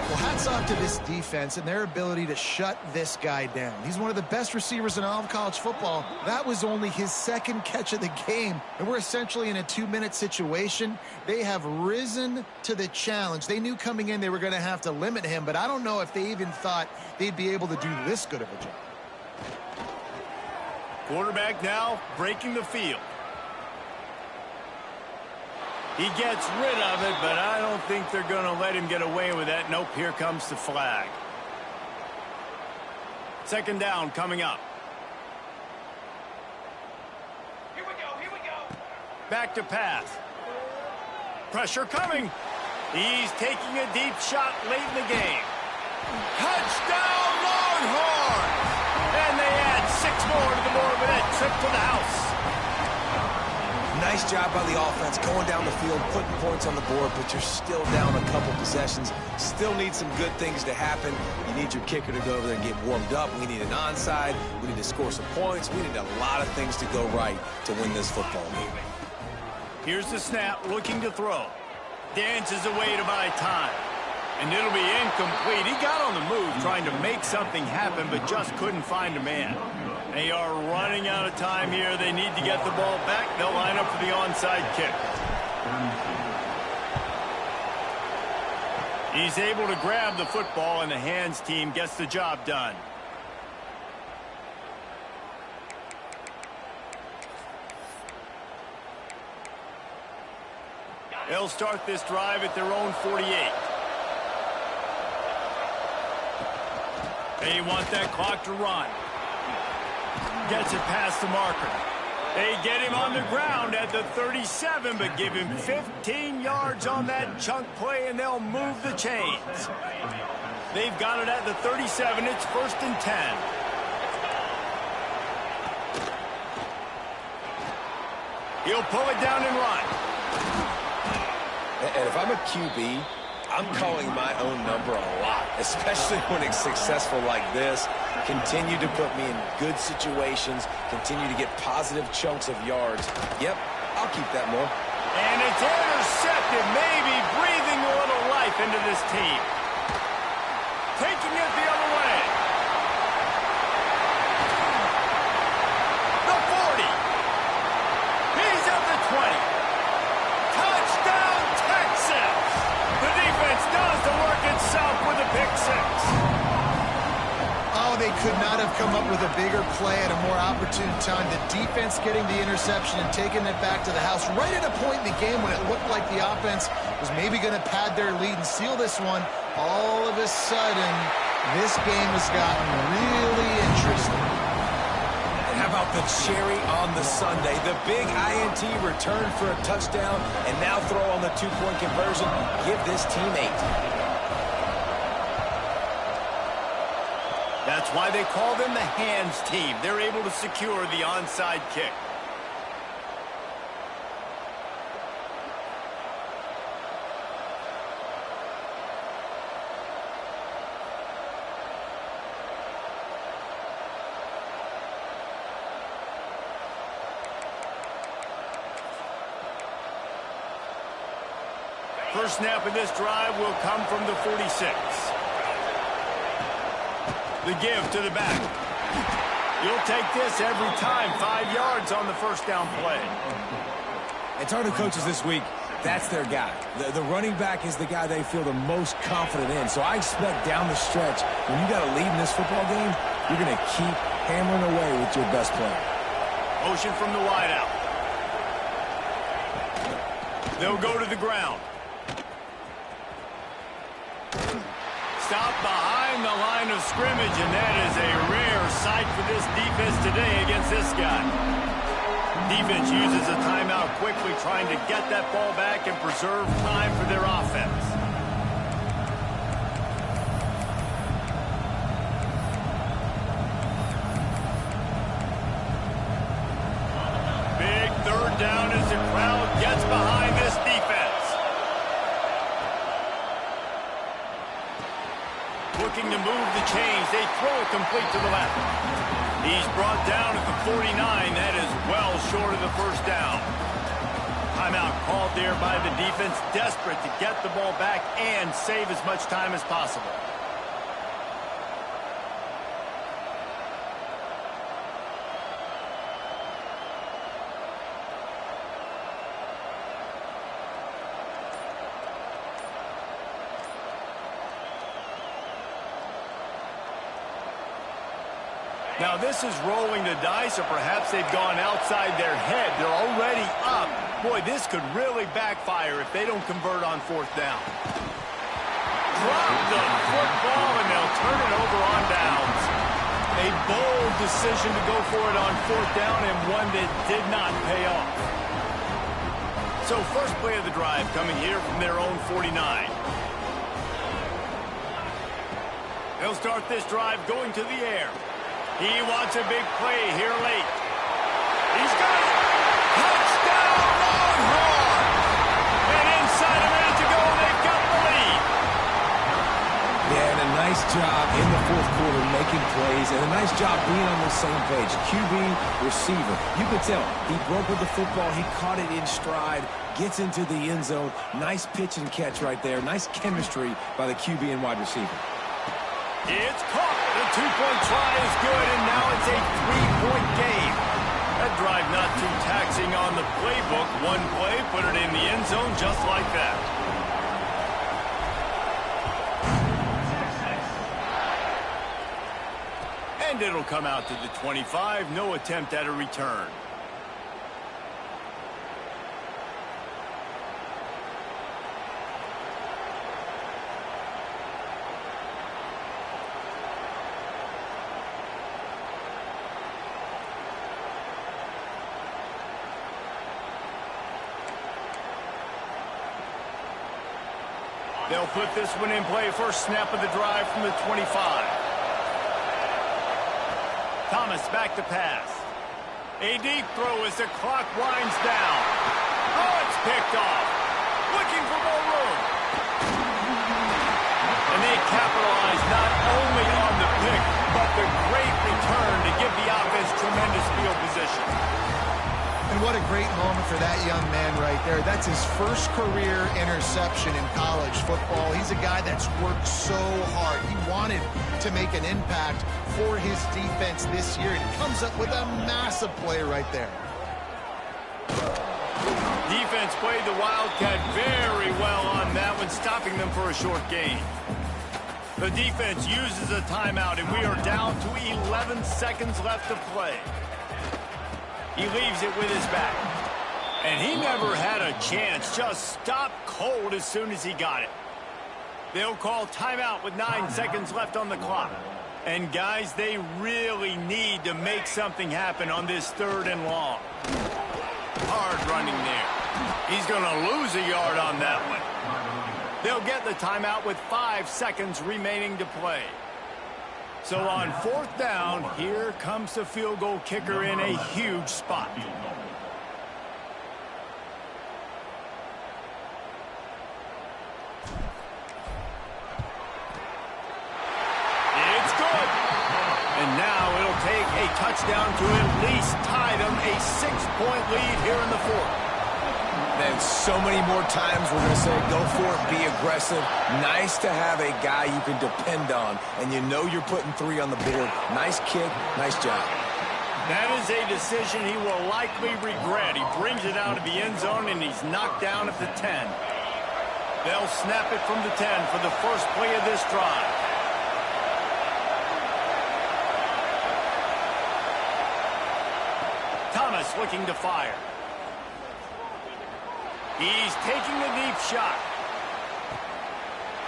Well, hats off to this defense and their ability to shut this guy down. He's one of the best receivers in all of college football. That was only his second catch of the game, and we're essentially in a 2-minute situation. They have risen to the challenge. They knew coming in they were going to have to limit him, but I don't know if they even thought they'd be able to do this good of a job. Quarterback now breaking the field. He gets rid of it, but I don't think they're going to let him get away with that. Nope, here comes the flag. Second down coming up. Here we go. Back to pass. Pressure coming. He's taking a deep shot late in the game. Touchdown, Longhorns! And they add 6 more to the board with that trip to the house. Nice job by the offense going down the field, putting points on the board, but you're still down a couple possessions. Still need some good things to happen. You need your kicker to go over there and get warmed up. We need an onside. We need to score some points. We need a lot of things to go right to win this football game. Here's the snap, looking to throw. Dances away to buy time. And it'll be incomplete. He got on the move trying to make something happen, but just couldn't find a man. They are running out of time here. They need to get the ball back. They'll line up for the onside kick. He's able to grab the football, and the hands team gets the job done. They'll start this drive at their own 48. They want that clock to run. Gets it past the marker. They get him on the ground at the 37, but give him 15 yards on that chunk play, and they'll move the chains. They've got it at the 37. It's 1st and 10. He'll pull it down and run. And if I'm a QB, I'm calling my own number a lot, especially when it's successful like this. Continue to put me in good situations, continue to get positive chunks of yards. Yep, I'll keep that more. And it's intercepted, maybe breathing a little life into this team. Taking it the other way. The 40. He's at the 20. Touchdown, Texas! The defense does the work itself with a pick six. Oh, they could not have come up with a bigger play at a more opportune time. The defense getting the interception and taking it back to the house right at a point in the game when it looked like the offense was maybe going to pad their lead and seal this one. All of a sudden, this game has gotten really interesting. And how about the cherry on the sundae? The big INT return for a touchdown, and now throw on the two-point conversion. Give this team 8. That's why they call them the hands team. They're able to secure the onside kick. First snap of this drive will come from the 46. The give to the back. You'll take this every time. 5 yards on the first down play. And talking to coaches this week, that's their guy. The running back is the guy they feel the most confident in. So I expect down the stretch, when you got a lead in this football game, you're going to keep hammering away with your best player. Motion from the wide out. They'll go to the ground. Stop behind the line of scrimmage, and that is a rare sight for this defense today against this guy. Defense uses a timeout quickly, trying to get that ball back and preserve time for their offense. Big third down as the crowd gets behind this defense. Looking to move the chains. They throw it complete to the left. He's brought down at the 49. That is well short of the first down. Timeout called there by the defense, desperate to get the ball back and save as much time as possible. Now this is rolling the dice, or perhaps they've gone outside their head. They're already up. Boy, this could really backfire if they don't convert on fourth down. Drop the football, and they'll turn it over on downs. A bold decision to go for it on fourth down, and one that did not pay off. So first play of the drive coming here from their own 49. They'll start this drive going to the air. He wants a big play here late. He's got it. Touchdown, Longhorns! And inside a minute to go, they've got the lead. Yeah, and a nice job in the fourth quarter making plays, and a nice job being on the same page. QB, receiver. You could tell he broke with the football. He caught it in stride, gets into the end zone. Nice pitch and catch right there. Nice chemistry by the QB and wide receiver. It's caught. The two-point try is good, and now it's a three-point game. That drive not too taxing on the playbook. One play, put it in the end zone just like that. And it'll come out to the 25. No attempt at a return. They'll put this one in play. First snap of the drive from the 25. Thomas back to pass. A deep throw as the clock winds down. Oh, it's picked off. Looking for more room. And they capitalize not only on the pick, but the great return to give the offense tremendous field position. And what a great moment for that young man right there. That's his first career interception in college football. He's a guy that's worked so hard. He wanted to make an impact for his defense this year. And he comes up with a massive play right there. Defense played the Wildcat very well on that one, stopping them for a short gain. The defense uses a timeout, and we are down to 11 seconds left to play. He leaves it with his back. And he never had a chance. Just stopped cold as soon as he got it. They'll call timeout with 9 seconds left on the clock. And guys, they really need to make something happen on this 3rd and long. Hard running there. He's going to lose a yard on that one. They'll get the timeout with 5 seconds remaining to play. So on 4th down, here comes the field goal kicker in a huge spot. It's good. And now it'll take a touchdown to at least tie them a 6-point lead here in the 4th. Then so many more times we're going to say, go for it, be aggressive. Nice to have a guy you can depend on, and you know you're putting 3 on the board. Nice kick, nice job. That is a decision he will likely regret. He brings it out of the end zone, and he's knocked down at the 10. They'll snap it from the 10 for the first play of this drive. Thomas looking to fire. He's taking the deep shot.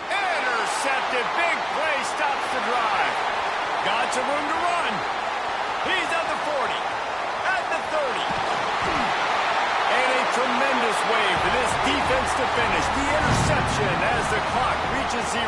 Intercepted. Big play stops the drive. Got some room to run. He's at the 40. At the 30. And a tremendous way for this defense to finish. The interception as the clock reaches 0.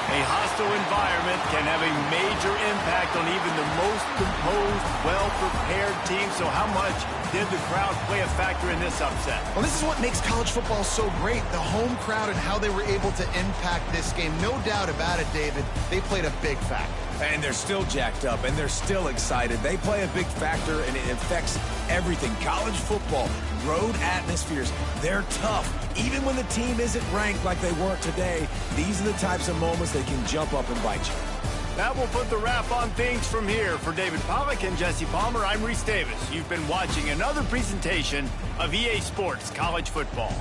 A hostile environment can have a major impact on even the most composed, well-prepared team. So how much did the crowd play a factor in this upset? Well, this is what makes college football so great. The home crowd and how they were able to impact this game. No doubt about it, David. They played a big factor. And they're still jacked up, and they're still excited. They play a big factor, and it affects everything. College football, road atmospheres, they're tough. Even when the team isn't ranked like they weren't today, these are the types of moments that can jump up and bite you. That will put the wrap on things from here. For David Pollack and Jesse Palmer, I'm Reese Davis. You've been watching another presentation of EA Sports College Football.